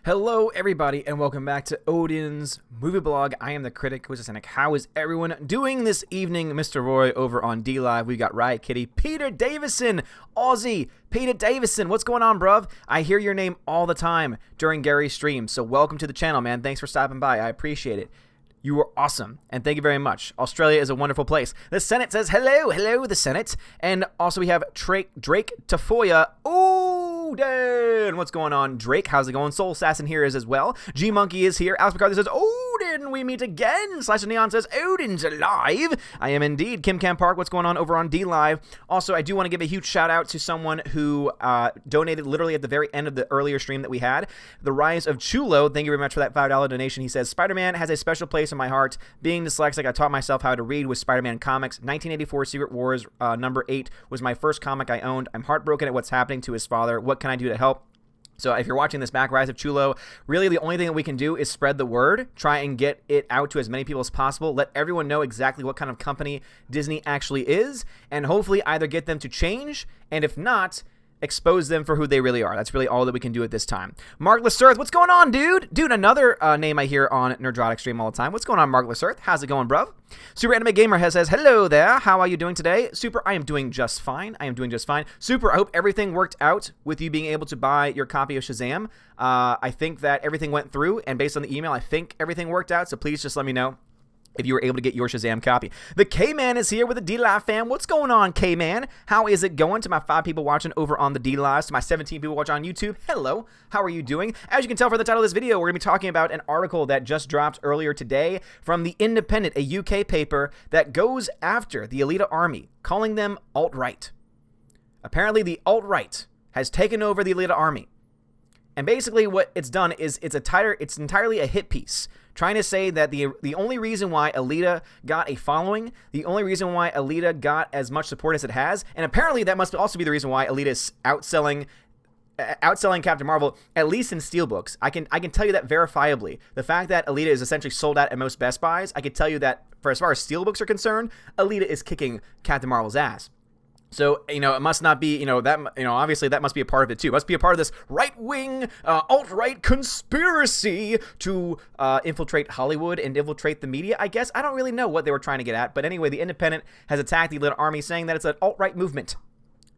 Hello, everybody, and welcome back to Odin's Movie Blog. I am the critic, Cynic. How is everyone doing this evening? Mr. Roy over on D-Live. We got Riot Kitty, Peter Davison, Aussie, Peter Davison. What's going on, bruv? I hear your name all the time during Gary's stream, so welcome to the channel, man. Thanks for stopping by. I appreciate it. You are awesome, and thank you very much. Australia is a wonderful place. The Senate says hello, hello, the Senate. And also we have Drake Tafoya. Odin! What's going on, Drake? How's it going? Soul Assassin here is as well. G-Monkey is here. Alex McCarthy says, Odin, we meet again. Slash Neon says, Odin's alive. I am indeed. Kim Cam Park, what's going on over on D-Live? Also, I do want to give a huge shout out to someone who donated literally at the very end of the earlier stream that we had. The Rise of Chulo. Thank you very much for that $5 donation. He says, Spider-Man has a special place in my heart. Being dyslexic, I taught myself how to read with Spider-Man comics. 1984 Secret Wars number 8 was my first comic I owned. I'm heartbroken at what's happening to his father. What can I do to help? So if you're watching this back, Rise of Chulo, really the only thing that we can do is spread the word, try and get it out to as many people as possible, let everyone know exactly what kind of company Disney actually is, and hopefully either get them to change, and if not, expose them for who they really are. That's really all that we can do at this time. Mark Lesurth, what's going on, dude? Dude, another name I hear on Nerdrotic stream all the time. What's going on, Mark Lesurth? How's it going, bruv? Super Anime Gamer says, hello there. How are you doing today? Super, I am doing just fine. Super, I hope everything worked out with you being able to buy your copy of Shazam. I think that everything went through, and based on the email, I think everything worked out, so please just let me know if you were able to get your Shazam copy. The K-Man is here with the D-Live fam. What's going on, K-Man? How is it going? To my 5 people watching over on the D-Lives, to my 17 people watching on YouTube, hello. How are you doing? As you can tell from the title of this video, we're going to be talking about an article that just dropped earlier today from The Independent, a UK paper that goes after the Alita army, calling them alt-right. Apparently, the alt-right has taken over the Alita army. And basically what it's done is it's entirely a hit piece, trying to say that the only reason why Alita got a following, the only reason why Alita got as much support as it has, and apparently that must also be the reason why Alita is outselling Captain Marvel, at least in steelbooks. I can tell you that verifiably. The fact that Alita is essentially sold out at most Best Buys, I can tell you that for as far as steelbooks are concerned, Alita is kicking Captain Marvel's ass. So, it must not be, obviously that must be a part of it too. It must be a part of this right-wing, alt-right conspiracy to infiltrate Hollywood and infiltrate the media, I guess. I don't really know what they were trying to get at. But anyway, The Independent has attacked the Alita army, saying that it's an alt-right movement.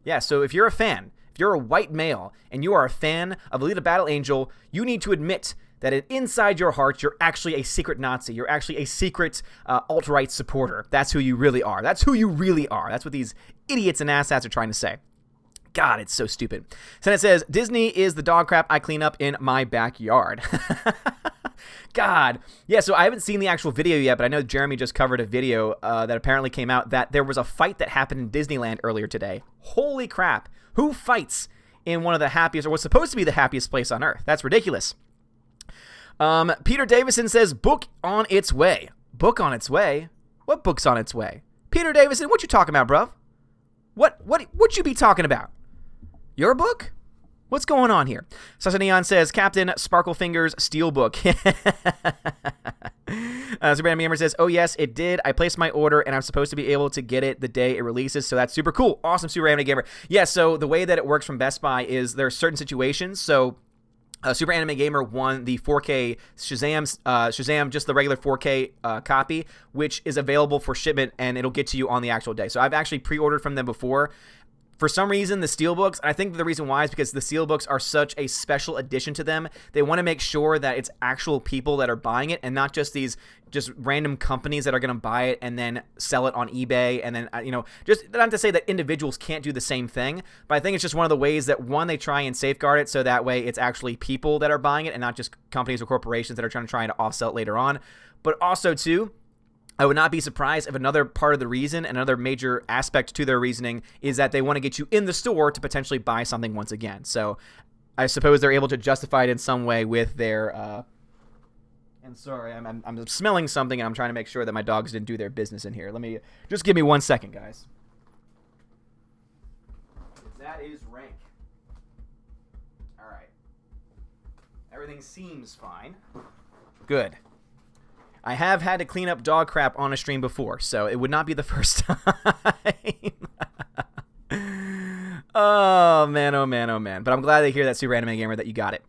Yeah, so if you're a fan, if you're a white male, and you are a fan of Alita Battle Angel, you need to admit that inside your heart, you're actually a secret Nazi. You're actually a secret alt-right supporter. That's who you really are. That's who you really are. That's what these idiots and asshats are trying to say. God, it's so stupid. Senate says, Disney is the dog crap I clean up in my backyard. God. Yeah, so I haven't seen the actual video yet, but I know Jeremy just covered a video that apparently came out that there was a fight that happened in Disneyland earlier today. Holy crap. Who fights in one of the happiest, or what's supposed to be the happiest place on Earth? That's ridiculous. Peter Davison says, book on its way. Book on its way? What book's on its way? Peter Davison, what you talking about, bruv? What you be talking about? Your book? What's going on here? Sasha Neon says, Captain Sparklefingers Steelbook. Super Gamer says, oh yes, it did. I placed my order and I'm supposed to be able to get it the day it releases, so that's super cool. Awesome, Super Anime Gamer. Yeah, so the way that it works from Best Buy is there are certain situations, so Super Anime Gamer won the 4K Shazam, just the regular 4K copy, which is available for shipment, and it'll get to you on the actual day. So I've actually pre-ordered from them before. For some reason, the Steelbooks, I think the reason why is because the Steelbooks are such a special addition to them. They want to make sure that it's actual people that are buying it and not just these random companies that are going to buy it and then sell it on eBay. And then, just not to say that individuals can't do the same thing, but I think it's just one of the ways that, one, they try and safeguard it so that way it's actually people that are buying it and not just companies or corporations that are trying to offsell it later on. But also, too, I would not be surprised if another part of the reason, another major aspect to their reasoning, is that they want to get you in the store to potentially buy something once again. So I suppose they're able to justify it in some way with their... and sorry, I'm smelling something, and I'm trying to make sure that my dogs didn't do their business in here. Just give me 1 second, guys. That is rank. All right. Everything seems fine. Good. I have had to clean up dog crap on a stream before, so it would not be the first time. Oh, man, oh, man, oh, man. But I'm glad to hear that, Super Anime Gamer, that you got it.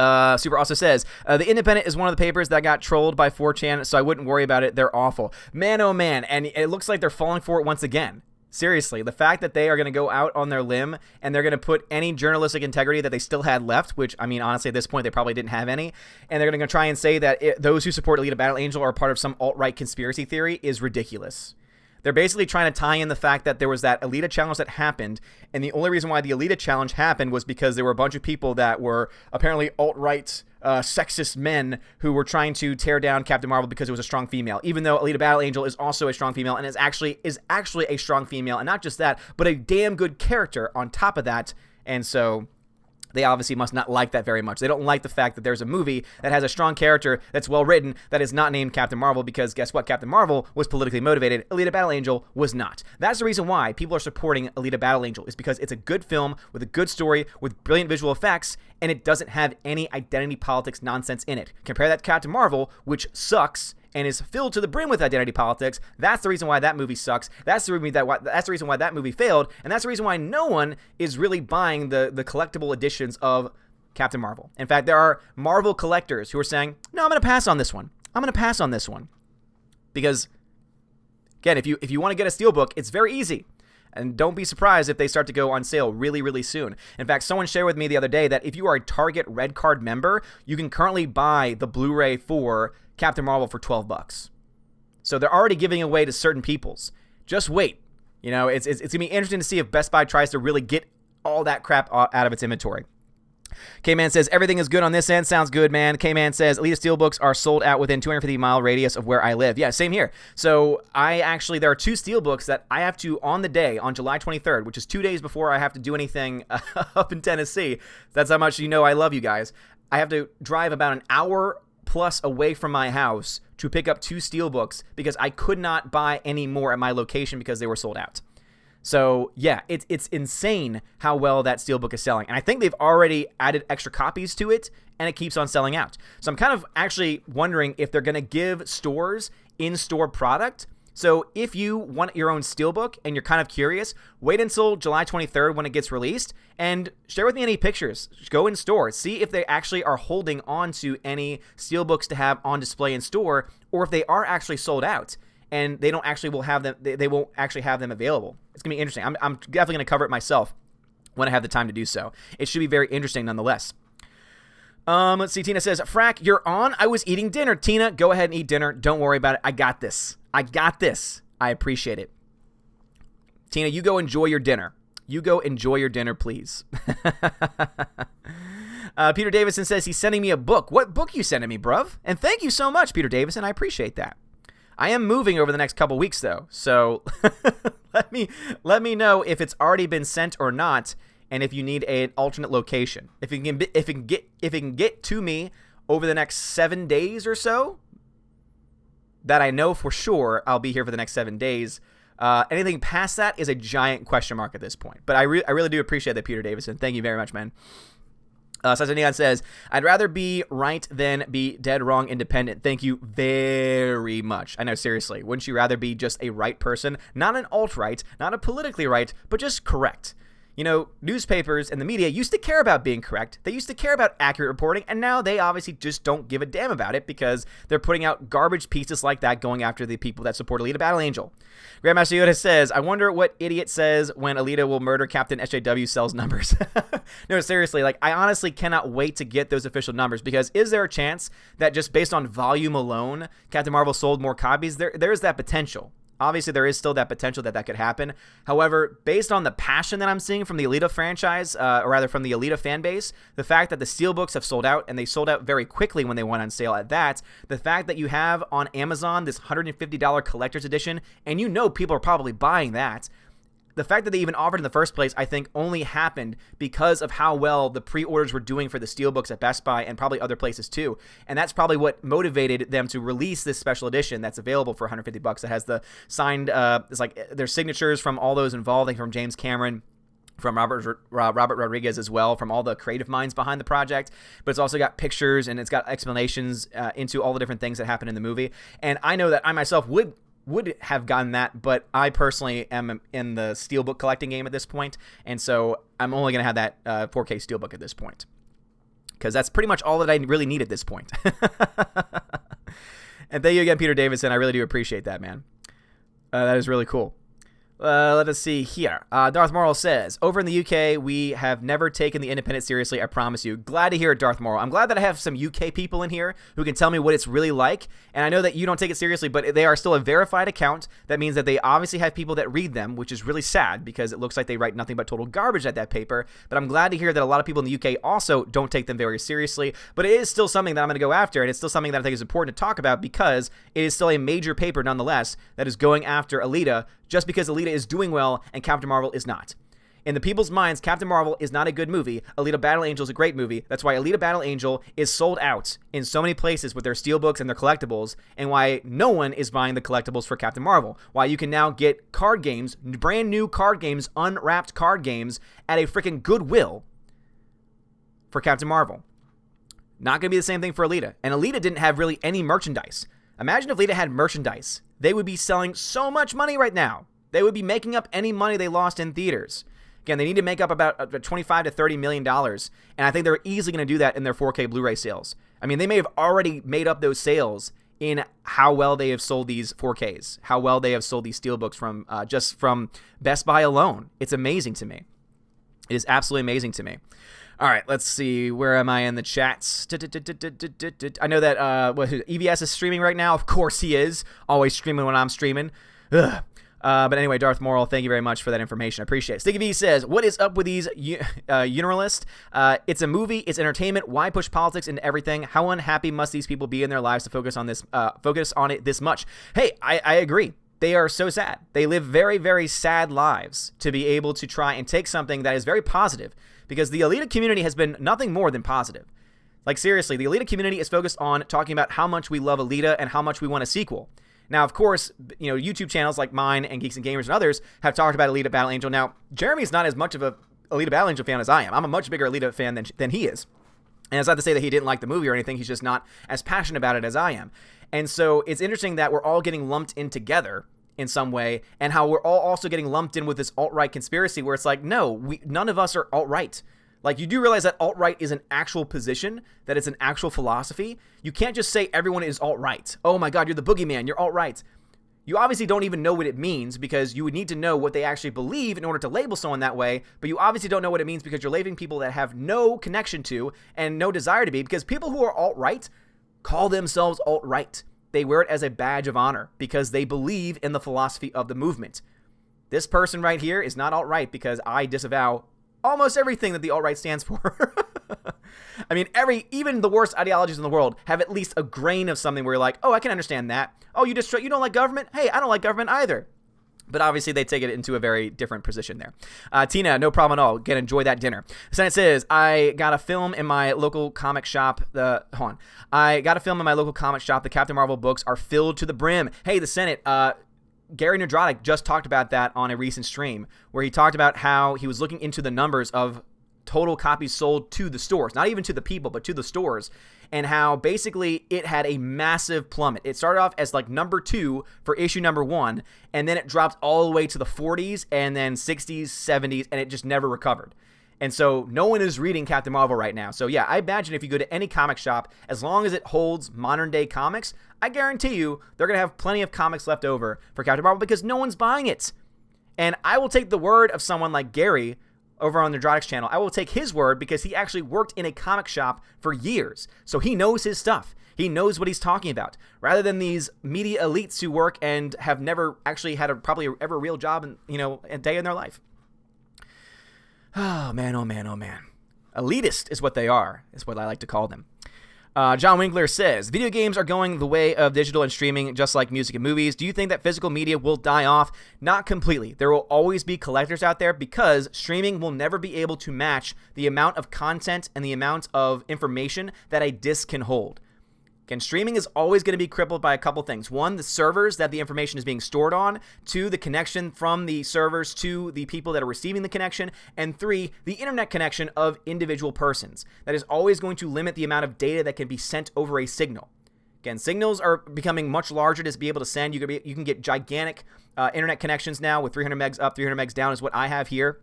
Super also says, The Independent is one of the papers that got trolled by 4chan, so I wouldn't worry about it. They're awful. Man, oh man, and it looks like they're falling for it once again. Seriously, the fact that they are going to go out on their limb and they're going to put any journalistic integrity that they still had left, which, I mean, honestly, at this point, they probably didn't have any, and they're going to try and say that those who support Alita Battle Angel are part of some alt-right conspiracy theory is ridiculous. They're basically trying to tie in the fact that there was that Alita challenge that happened, and the only reason why the Alita challenge happened was because there were a bunch of people that were apparently alt-right, sexist men who were trying to tear down Captain Marvel because it was a strong female, even though Alita Battle Angel is also a strong female and is actually a strong female, and not just that, but a damn good character on top of that, and so they obviously must not like that very much. They don't like the fact that there's a movie that has a strong character that's well written that is not named Captain Marvel, because guess what? Captain Marvel was politically motivated. Alita Battle Angel was not. That's the reason why people are supporting Alita Battle Angel, is because it's a good film with a good story with brilliant visual effects, and it doesn't have any identity politics nonsense in it. Compare that to Captain Marvel, which sucks and is filled to the brim with identity politics. That's the reason why that movie sucks. That's the reason why that movie failed, and that's the reason why no one is really buying the collectible editions of Captain Marvel. In fact, there are Marvel collectors who are saying, no, I'm going to pass on this one. Because, again, if you want to get a steelbook, it's very easy. And don't be surprised if they start to go on sale really, really soon. In fact, someone shared with me the other day that if you are a Target Red Card member, you can currently buy the Blu-ray for Captain Marvel for $12. So they're already giving away to certain peoples. Just wait. You know, it's going to be interesting to see if Best Buy tries to really get all that crap out of its inventory. K-Man says, everything is good on this end. Sounds good, man. K-Man says, Alita Steelbooks are sold out within 250-mile radius of where I live. Yeah, same here. So there are 2 Steelbooks that I have to, on the day, on July 23rd, which is 2 days before I have to do anything up in Tennessee. That's how much you know I love you guys. I have to drive about an hour plus away from my house to pick up 2 Steelbooks because I could not buy any more at my location because they were sold out. So, yeah, it's insane how well that Steelbook is selling. And I think they've already added extra copies to it, and it keeps on selling out. So I'm kind of actually wondering if they're going to give stores in-store product. So if you want your own Steelbook and you're kind of curious, wait until July 23rd when it gets released and share with me any pictures. Go in store. See if they actually are holding on to any Steelbooks to have on display in store, or if they are actually sold out and they don't actually will have them. They won't actually have them available. It's gonna be interesting. I'm definitely gonna cover it myself when I have the time to do so. It should be very interesting nonetheless. Let's see. Tina says, Frack, you're on? I was eating dinner. Tina, go ahead and eat dinner. Don't worry about it. I got this. I appreciate it. Tina, you go enjoy your dinner. Please. Peter Davison says he's sending me a book. What book you sending me, bruv? And thank you so much, Peter Davison. I appreciate that. I am moving over the next couple weeks, though, so let me know if it's already been sent or not, and if you need an alternate location. If it can get to me over the next 7 days or so, that I know for sure I'll be here for the next 7 days. Anything past that is a giant question mark at this point. But I really do appreciate that, Peter Davison. Thank you very much, man. Sasa Neon says, I'd rather be right than be dead wrong independent. Thank you very much. I know, seriously. Wouldn't you rather be just a right person? Not an alt-right, not a politically right, but just correct. You know, newspapers and the media used to care about being correct. They used to care about accurate reporting, and now they obviously just don't give a damn about it because they're putting out garbage pieces like that going after the people that support Alita Battle Angel. Grandmaster Yoda says, I wonder what idiot says when Alita will murder Captain SJW sells numbers. No, seriously, like, I honestly cannot wait to get those official numbers, because is there a chance that just based on volume alone, Captain Marvel sold more copies? There is that potential. Obviously, there is still that potential that could happen. However, based on the passion that I'm seeing from the Alita franchise, or rather from the Alita fan base, the fact that the Steelbooks have sold out, and they sold out very quickly when they went on sale at that, the fact that you have on Amazon this $150 collector's edition, and you know people are probably buying that, the fact that they even offered in the first place, I think, only happened because of how well the pre-orders were doing for the Steelbooks at Best Buy and probably other places too. And that's probably what motivated them to release this special edition that's available for $150. It has the signed, it's like their signatures from all those involved, like from James Cameron, from Robert Rodriguez as well, from all the creative minds behind the project. But it's also got pictures and it's got explanations into all the different things that happen in the movie. And I know that I myself would have gotten that, but I personally am in the Steelbook collecting game at this point, and so I'm only going to have that 4K Steelbook at this point. because that's pretty much all that I really need at this point. And thank you again, Peter Davison. I really do appreciate that, man. That is really cool. Let us see here. Darth Morrill says, over in the UK, we have never taken the independent seriously, I promise you. Glad to hear it, Darth Morrill. I'm glad that I have some UK people in here who can tell me what it's really like. And I know that you don't take it seriously, but they are still a verified account. That means that they obviously have people that read them, which is really sad because it looks like they write nothing but total garbage at that paper. But I'm glad to hear that a lot of people in the UK also don't take them very seriously. But it is still something that I'm going to go after, and it's still something that I think is important to talk about because it is still a major paper nonetheless that is going after Alita just because Alita is doing well and Captain Marvel is not. In the people's minds, Captain Marvel is not a good movie. Alita Battle Angel is a great movie. That's why Alita Battle Angel is sold out in so many places with their steelbooks and their collectibles, and why no one is buying the collectibles for Captain Marvel. Why you can now get card games, brand new card games, unwrapped card games at a freaking Goodwill for Captain Marvel. Not going to be the same thing for Alita. And Alita didn't have really any merchandise. Imagine if Alita had merchandise. They would be selling so much money right now. They would be making up any money they lost in theaters. Again, they need to make up about $25 to $30 million, and I think they're easily going to do that in their 4K Blu-ray sales. I mean, they may have already made up those sales in how well they have sold these 4Ks, how well they have sold these steelbooks from just from Best Buy alone. It's amazing to me. It is absolutely amazing to me. All right, let's see. Where am I in the chats? I know that EVS is streaming right now. Of course he is. Always streaming when I'm streaming. Ugh. But anyway, Darth Morrill, thank you very much for that information. I appreciate it. Sticky V says, what is up with these Universalists? It's a movie. It's entertainment. Why push politics into everything? How unhappy must these people be in their lives to focus on it this much? Hey, I agree. They are so sad. They live very, very sad lives to be able to try and take something that is very positive, because the Alita community has been nothing more than positive. Like, seriously, the Alita community is focused on talking about how much we love Alita and how much we want a sequel. Now, of course, you know, YouTube channels like mine and Geeks and Gamers and others have talked about Alita Battle Angel. Now, Jeremy's not as much of a Alita Battle Angel fan as I am. I'm a much bigger Alita fan than he is. And it's not to say that he didn't like the movie or anything. He's just not as passionate about it as I am. And so it's interesting that we're all getting lumped in together in some way, and how we're all also getting lumped in with this alt-right conspiracy where it's like, no, none of us are alt-right. Like, you do realize that alt-right is an actual position, that it's an actual philosophy. You can't just say everyone is alt-right. Oh my God, you're the boogeyman, you're alt-right. You obviously don't even know what it means, because you would need to know what they actually believe in order to label someone that way, but you obviously don't know what it means because you're labeling people that have no connection to and no desire to be, because people who are alt-right call themselves alt-right. They wear it as a badge of honor because they believe in the philosophy of the movement. This person right here is not alt-right because I disavow almost everything that the alt-right stands for. I mean, even the worst ideologies in the world have at least a grain of something where you're like, oh, I can understand that. Oh, you don't like government? Hey, I don't like government either. But obviously, they take it into a very different position there. Tina, no problem at all. Again, enjoy that dinner. Senate says, I got a film in my local comic shop. I got a film in my local comic shop. The Captain Marvel books are filled to the brim. Hey, the Senate, Gary Nerdrotic just talked about that on a recent stream, where he talked about how he was looking into the numbers of total copies sold to the stores, not even to the people, but to the stores, and how basically it had a massive plummet. It started off as like number 2 for issue number 1, and then it dropped all the way to the 40s and then 60s, 70s, and it just never recovered. And so no one is reading Captain Marvel right now. So yeah, I imagine if you go to any comic shop, as long as it holds modern day comics, I guarantee you they're going to have plenty of comics left over for Captain Marvel because no one's buying it. And I will take the word of someone like Gary over on the Nerdrotics channel. I will take his word because he actually worked in a comic shop for years. So he knows his stuff. He knows what he's talking about. Rather than these media elites who work and have never actually had probably ever a real job in, a day in their life. Oh, man, oh, man, oh, man. Elitist is what they are, is what I like to call them. John Winkler says, video games are going the way of digital and streaming, just like music and movies. Do you think that physical media will die off? Not completely. There will always be collectors out there because streaming will never be able to match the amount of content and the amount of information that a disc can hold. Again, streaming is always going to be crippled by a couple things. 1, the servers that the information is being stored on. 2, the connection from the servers to the people that are receiving the connection. And 3, the internet connection of individual persons. That is always going to limit the amount of data that can be sent over a signal. Again, signals are becoming much larger to be able to send. You can get gigantic internet connections now with 300 megs up, 300 megs down is what I have here.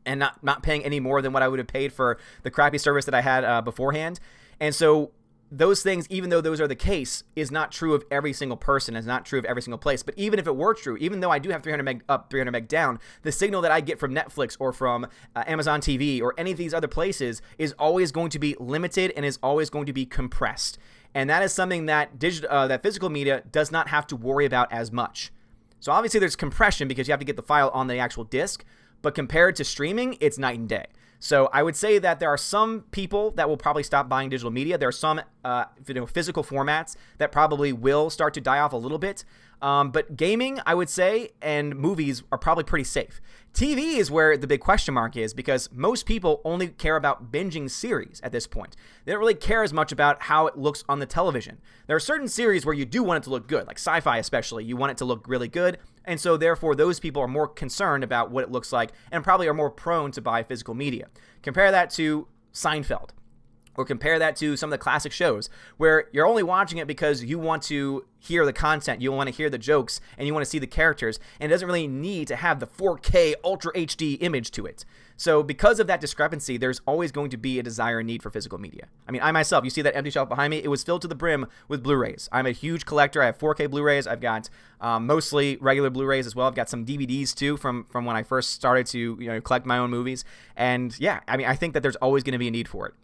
and not paying any more than what I would have paid for the crappy service that I had beforehand. And so those things, even though those are the case, is not true of every single person. It's not true of every single place. But even if it were true, even though I do have 300 meg up, 300 meg down, the signal that I get from Netflix or from Amazon TV or any of these other places is always going to be limited and is always going to be compressed. And that is something that that physical media does not have to worry about as much. So obviously there's compression because you have to get the file on the actual disk, but compared to streaming, it's night and day. So I would say that there are some people that will probably stop buying digital media. There are some physical formats that probably will start to die off a little bit. But gaming, I would say, and movies are probably pretty safe. TV is where the big question mark is because most people only care about binging series at this point. They don't really care as much about how it looks on the television. There are certain series where you do want it to look good, like sci-fi especially. You want it to look really good. And so therefore those people are more concerned about what it looks like and probably are more prone to buy physical media. Compare that to Seinfeld. Or compare that to some of the classic shows where you're only watching it because you want to hear the content, you want to hear the jokes, and you want to see the characters, and it doesn't really need to have the 4K Ultra HD image to it. So because of that discrepancy, there's always going to be a desire and need for physical media. I mean, I myself, you see that empty shelf behind me? It was filled to the brim with Blu-rays. I'm a huge collector. I have 4K Blu-rays. I've got mostly regular Blu-rays as well. I've got some DVDs too from when I first started to collect my own movies. And yeah, I mean, I think that there's always going to be a need for it.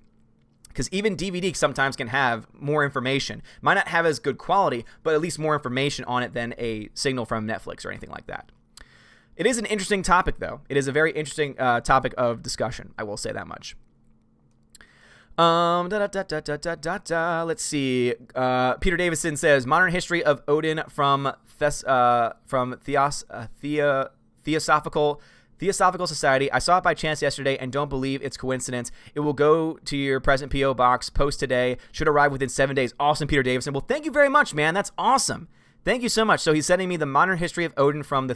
Because even DVD sometimes can have more information. Might not have as good quality, but at least more information on it than a signal from Netflix or anything like that. It is an interesting topic, though. It is a very interesting topic of discussion. I will say that much. Let's see. Peter Davison says, Modern History of Odin from Theosophical Society. I saw it by chance yesterday and don't believe it's coincidence. It will go to your present P.O. box post today. Should arrive within 7 days. Awesome, Peter Davison. Well, thank you very much, man. That's awesome. Thank you so much. So he's sending me the Modern History of Odin from the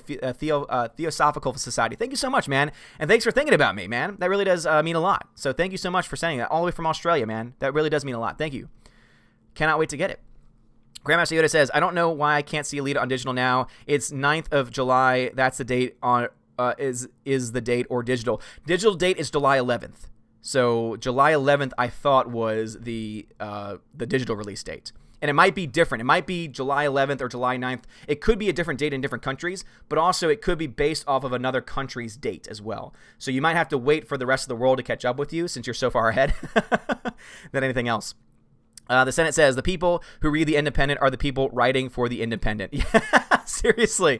Theosophical Society. Thank you so much, man. And thanks for thinking about me, man. That really does mean a lot. So thank you so much for sending that all the way from Australia, man. That really does mean a lot. Thank you. Cannot wait to get it. Grandmaster Yoda says, I don't know why I can't see Alita on digital now. It's 9th of July. That's the date on... is the date or digital. Digital date is July 11th. So July 11th, I thought was the digital release date. And it might be different. It might be July 11th or July 9th. It could be a different date in different countries, but also it could be based off of another country's date as well. So you might have to wait for the rest of the world to catch up with you since you're so far ahead than anything else. The Senate says the people who read The Independent are the people writing for The Independent. Yeah, seriously.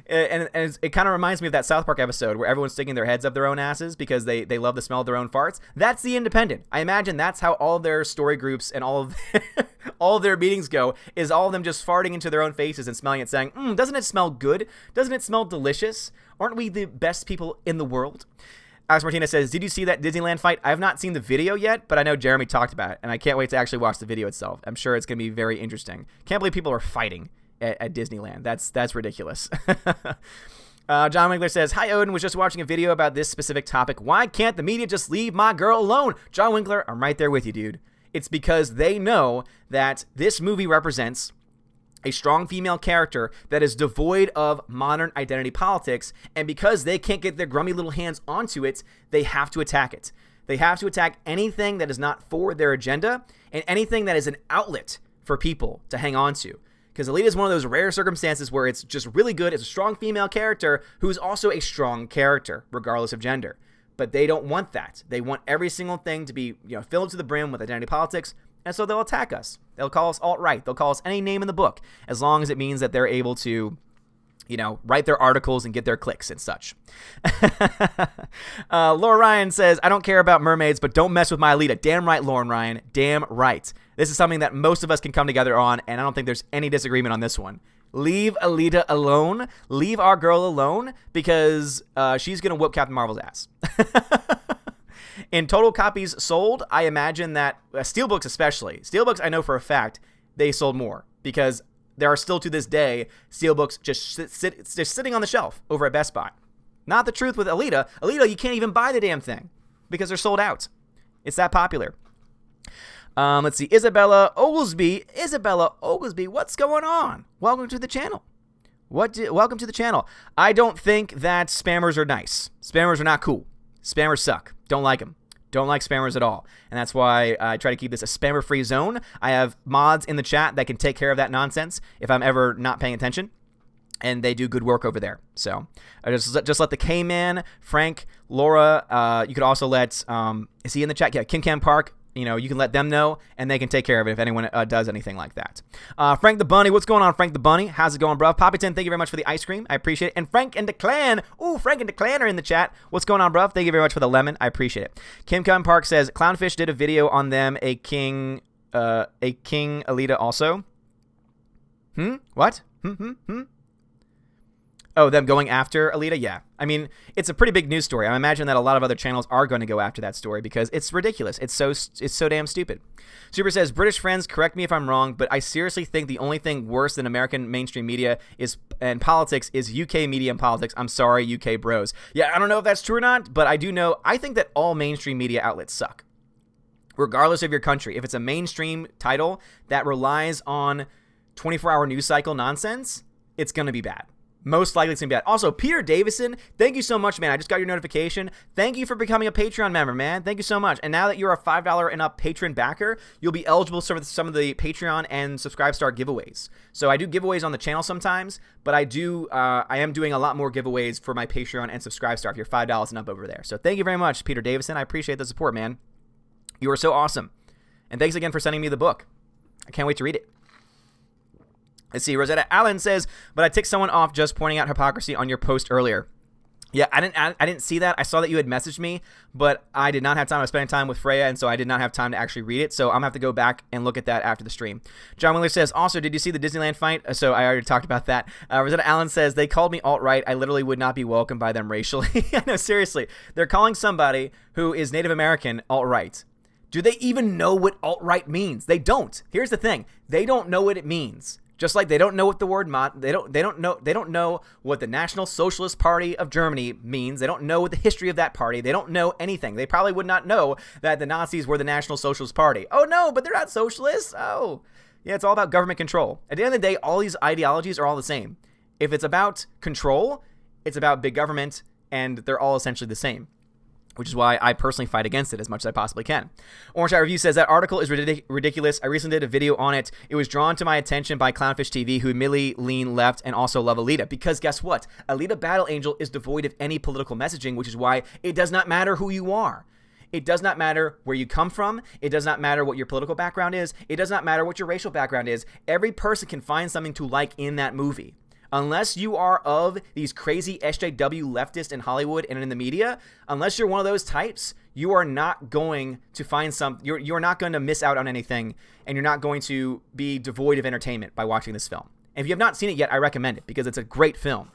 And it kind of reminds me of that South Park episode where everyone's sticking their heads up their own asses because they love the smell of their own farts. That's The Independent. I imagine that's how all their story groups and all of their meetings go, is all of them just farting into their own faces and smelling it, saying, doesn't it smell good? Doesn't it smell delicious? Aren't we the best people in the world? Alex Martinez says, did you see that Disneyland fight? I have not seen the video yet, but I know Jeremy talked about it, and I can't wait to actually watch the video itself. I'm sure it's going to be very interesting. Can't believe people are fighting at Disneyland. That's ridiculous. John Winkler says, hi, Odin. Was just watching a video about this specific topic. Why can't the media just leave my girl alone? John Winkler, I'm right there with you, dude. It's because they know that this movie represents a strong female character that is devoid of modern identity politics, and because they can't get their grummy little hands onto it, they have to attack it. They have to attack anything that is not for their agenda and anything that is an outlet for people to hang on to. Because Alita is one of those rare circumstances where it's just really good. It's a strong female character who is also a strong character, regardless of gender. But they don't want that. They want every single thing to be, filled to the brim with identity politics. And so they'll attack us. They'll call us alt-right. They'll call us any name in the book, as long as it means that they're able to, write their articles and get their clicks and such. Laura Ryan says, I don't care about mermaids, but don't mess with my Alita. Damn right, Lauren Ryan. Damn right. This is something that most of us can come together on, and I don't think there's any disagreement on this one. Leave Alita alone. Leave our girl alone, because she's going to whoop Captain Marvel's ass. In total copies sold, I imagine that Steelbooks especially. Steelbooks, I know for a fact, they sold more because there are still to this day Steelbooks just sitting on the shelf over at Best Buy. Not the truth with Alita. Alita, you can't even buy the damn thing because they're sold out. It's that popular. Let's see. Isabella Oglesby, what's going on? Welcome to the channel. Welcome to the channel. I don't think that spammers are nice. Spammers are not cool. Spammers suck. Don't like them. Don't like spammers at all. And that's why I try to keep this a spammer-free zone. I have mods in the chat that can take care of that nonsense if I'm ever not paying attention. And they do good work over there. So just let the K-Man, Frank, Laura, you could also let, is he in the chat? Yeah, Kim Cam Park. You can let them know, and they can take care of it if anyone does anything like that. Frank the Bunny, what's going on, Frank the Bunny? How's it going, bro? Poppyton, thank you very much for the ice cream. I appreciate it. And Frank and the Clan. Ooh, Frank and the Clan are in the chat. What's going on, bro? Thank you very much for the lemon. I appreciate it. Kim Cam Park says, Clownfish did a video on them, a King Alita also. What? Oh, them going after Alita? Yeah. I mean, it's a pretty big news story. I imagine that a lot of other channels are going to go after that story because it's ridiculous. It's so damn stupid. Super says, British friends, correct me if I'm wrong, but I seriously think the only thing worse than American mainstream media and politics is UK media and politics. I'm sorry, UK bros. Yeah, I don't know if that's true or not, but I do know, I think that all mainstream media outlets suck. Regardless of your country. If it's a mainstream title that relies on 24-hour news cycle nonsense, it's going to be bad. Most likely it's going to be bad. Also, Peter Davison, thank you so much, man. I just got your notification. Thank you for becoming a Patreon member, man. Thank you so much. And now that you're a $5 and up patron backer, you'll be eligible for some of the Patreon and Subscribe Star giveaways. So I do giveaways on the channel sometimes, but I am doing a lot more giveaways for my Patreon and Subscribe Star if you're $5 and up over there. So thank you very much, Peter Davison. I appreciate the support, man. You are so awesome. And thanks again for sending me the book. I can't wait to read it. Let's see, Rosetta Allen says, but I ticked someone off just pointing out hypocrisy on your post earlier. Yeah, I didn't see that. I saw that you had messaged me, but I did not have time. I was spending time with Freya, and so I did not have time to actually read it. So I'm going to have to go back and look at that after the stream. John Wheeler says, also, did you see the Disneyland fight? So I already talked about that. Rosetta Allen says, they called me alt-right. I literally would not be welcomed by them racially. No, seriously. They're calling somebody who is Native American alt-right. Do they even know what alt-right means? They don't. Here's the thing. They don't know what it means. Just like they don't know what the word they don't know what the National Socialist Party of Germany means. They don't know what the history of that party. They don't know anything. They probably would not know that the Nazis were the National Socialist Party. Oh no, but they're not socialists. Oh, yeah, it's all about government control. At the end of the day, all these ideologies are all the same. If it's about control, it's about big government, and they're all essentially the same. Which is why I personally fight against it as much as I possibly can. Orange Eye Review says that article is ridiculous. I recently did a video on it. It was drawn to my attention by Clownfish TV, who admittedly lean left and also love Alita. Because guess what? Alita Battle Angel is devoid of any political messaging, which is why it does not matter who you are. It does not matter where you come from. It does not matter what your political background is. It does not matter what your racial background is. Every person can find something to like in that movie. Unless you are of these crazy SJW leftists in Hollywood and in the media, unless you're one of those types, you are not going to find you're not going to miss out on anything, and you're not going to be devoid of entertainment by watching this film. And if you have not seen it yet, I recommend it because it's a great film.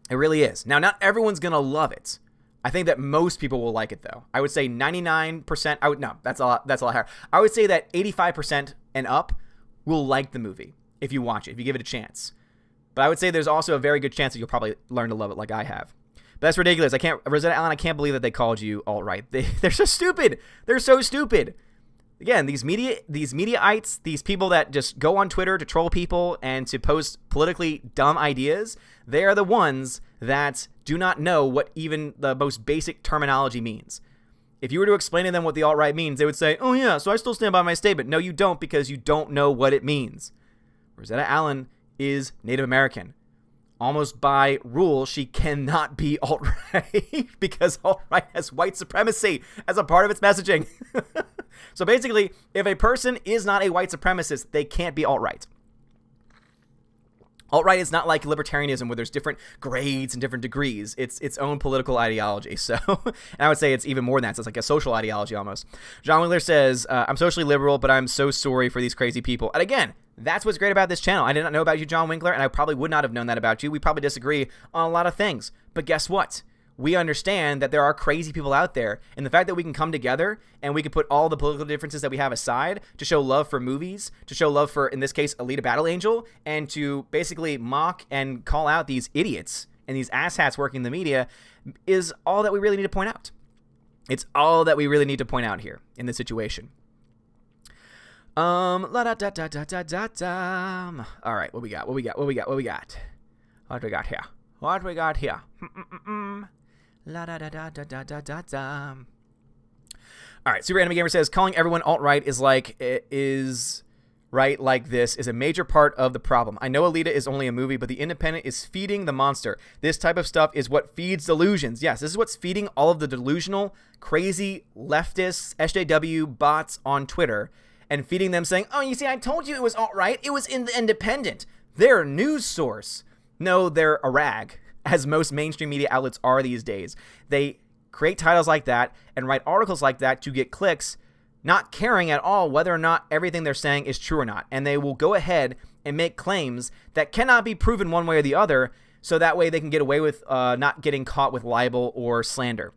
It really is. Now, not everyone's going to love it. I think that most people will like it, though. I would say 99%. That's a lot higher. I would say that 85% and up will like the movie if you watch it, if you give it a chance. But I would say there's also a very good chance that you'll probably learn to love it like I have. But that's ridiculous. Rosetta Allen, I can't believe that they called you alt-right. They're so stupid. They're so stupid. Again, these mediaites, these people that just go on Twitter to troll people and to post politically dumb ideas, they are the ones that do not know what even the most basic terminology means. If you were to explain to them what the alt-right means, they would say, oh yeah, so I still stand by my statement. No, you don't, because you don't know what it means. Rosetta Allen is Native American. Almost by rule, she cannot be alt-right because alt-right has white supremacy as a part of its messaging. So basically, if a person is not a white supremacist, they can't be alt-right. Alt-right is not like libertarianism where there's different grades and different degrees. It's its own political ideology. So, and I would say it's even more than that. So it's like a social ideology almost. John Wheeler says, I'm socially liberal, but I'm so sorry for these crazy people. And again, that's what's great about this channel. I did not know about you, John Winkler, and I probably would not have known that about you. We probably disagree on a lot of things. But guess what? We understand that there are crazy people out there, and the fact that we can come together and we can put all the political differences that we have aside to show love for movies, to show love for, in this case, Alita Battle Angel, and to basically mock and call out these idiots and these asshats working in the media is all that we really need to point out. It's all that we really need to point out here in this situation. All right, what we got here? La da da da da da da da da. All right, Super Anime Gamer says calling everyone alt-right is right like this is a major part of the problem. I know Alita is only a movie, but The Independent is feeding the monster. This type of stuff is what feeds delusions. Yes, this is what's feeding all of the delusional, crazy leftists, SJW bots on Twitter, and feeding them saying, oh, you see, I told you it was alt-right. It was in The Independent. They're a news source. No, they're a rag, as most mainstream media outlets are these days. They create titles like that and write articles like that to get clicks, not caring at all whether or not everything they're saying is true or not. And they will go ahead and make claims that cannot be proven one way or the other, so that way they can get away with not getting caught with libel or slander.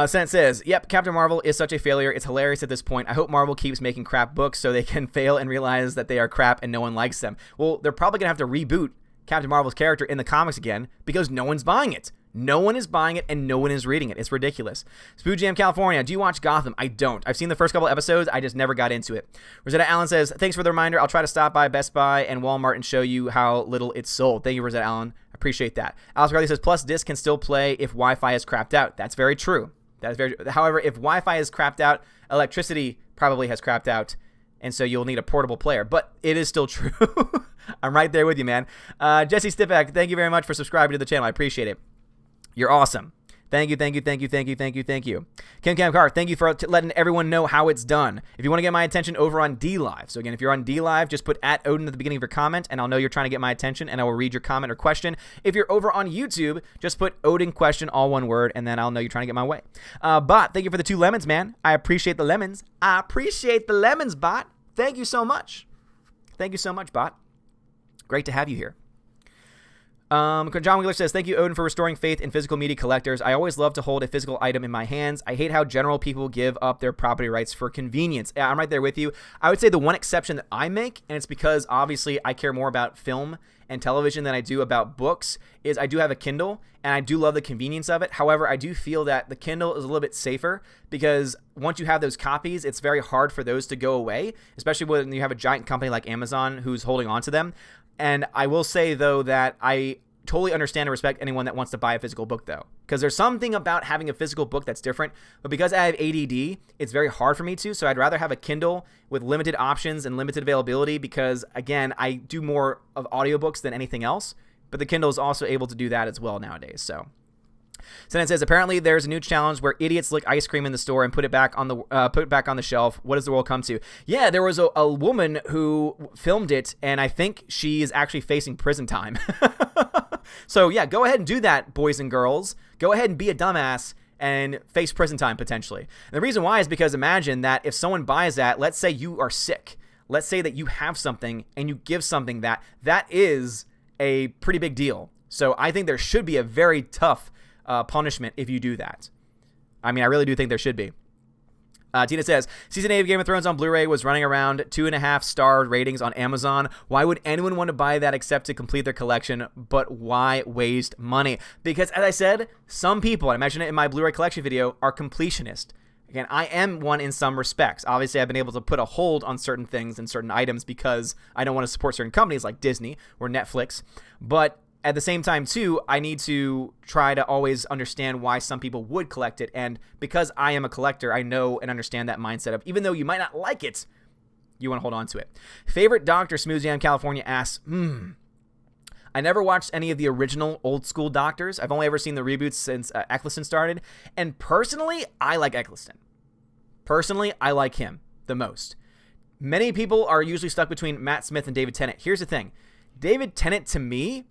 Senate says, yep, Captain Marvel is such a failure. It's hilarious at this point. I hope Marvel keeps making crap books so they can fail and realize that they are crap and no one likes them. Well, they're probably going to have to reboot Captain Marvel's character in the comics again because no one's buying it. No one is buying it and no one is reading it. It's ridiculous. Spoo Jam California, do you watch Gotham? I don't. I've seen the first couple episodes. I just never got into it. Rosetta Allen says, thanks for the reminder. I'll try to stop by Best Buy and Walmart and show you how little it's sold. Thank you, Rosetta Allen. Appreciate that. Alice Riley says, plus disc can still play if Wi-Fi is crapped out. That's very true. That is very true. However, if Wi-Fi is crapped out, electricity probably has crapped out, and so you'll need a portable player. But it is still true. I'm right there with you, man. Jesse Stipak, thank you very much for subscribing to the channel. I appreciate it. You're awesome. Thank you. Kim Carr, thank you for letting everyone know how it's done. If you want to get my attention over on DLive. So again, if you're on DLive, just put @Odin at the beginning of your comment, and I'll know you're trying to get my attention, and I will read your comment or question. If you're over on YouTube, just put Odin question, all one word, and then I'll know you're trying to get my way. Bot, thank you for the 2 lemons, man. I appreciate the lemons. Bot. Thank you so much. Bot. Great to have you here. John Wheeler says, thank you, Odin, for restoring faith in physical media collectors. I always love to hold a physical item in my hands. I hate how general people give up their property rights for convenience. Yeah, I'm right there with you. I would say the one exception that I make, and it's because obviously I care more about film and television than I do about books, is I do have a Kindle, and I do love the convenience of it. However, I do feel that the Kindle is a little bit safer because once you have those copies, it's very hard for those to go away, especially when you have a giant company like Amazon who's holding on to them. And I will say, though, that I totally understand and respect anyone that wants to buy a physical book, though, because there's something about having a physical book that's different. But because I have ADD, it's very hard for me to. So I'd rather have a Kindle with limited options and limited availability because, again, I do more of audiobooks than anything else. But the Kindle is also able to do that as well nowadays. So it says, apparently there's a new challenge where idiots lick ice cream in the store and put it back on the shelf. What does the world come to? Yeah, there was a woman who filmed it, and I think she is actually facing prison time. So yeah, go ahead and do that, boys and girls. Go ahead and be a dumbass and face prison time potentially. And the reason why is because imagine that if someone buys that, let's say you are sick. Let's say that you have something and you give something that is a pretty big deal. So I think there should be a very tough punishment if you do that. I mean, I really do think there should be. Tina says, Season 8 of Game of Thrones on Blu-ray was running around 2.5-star ratings on Amazon. Why would anyone want to buy that except to complete their collection? But why waste money? Because, as I said, some people, I mentioned it in my Blu-ray collection video, are completionist. Again, I am one in some respects. Obviously, I've been able to put a hold on certain things and certain items because I don't want to support certain companies like Disney or Netflix. But at the same time, too, I need to try to always understand why some people would collect it. And because I am a collector, I know and understand that mindset of, even though you might not like it, you want to hold on to it. Favorite Doctor, Smooth Jam California asks, I never watched any of the original old school Doctors. I've only ever seen the reboots since Eccleston started. And personally, I like Eccleston. Personally, I like him the most. Many people are usually stuck between Matt Smith and David Tennant. Here's the thing. David Tennant, to me,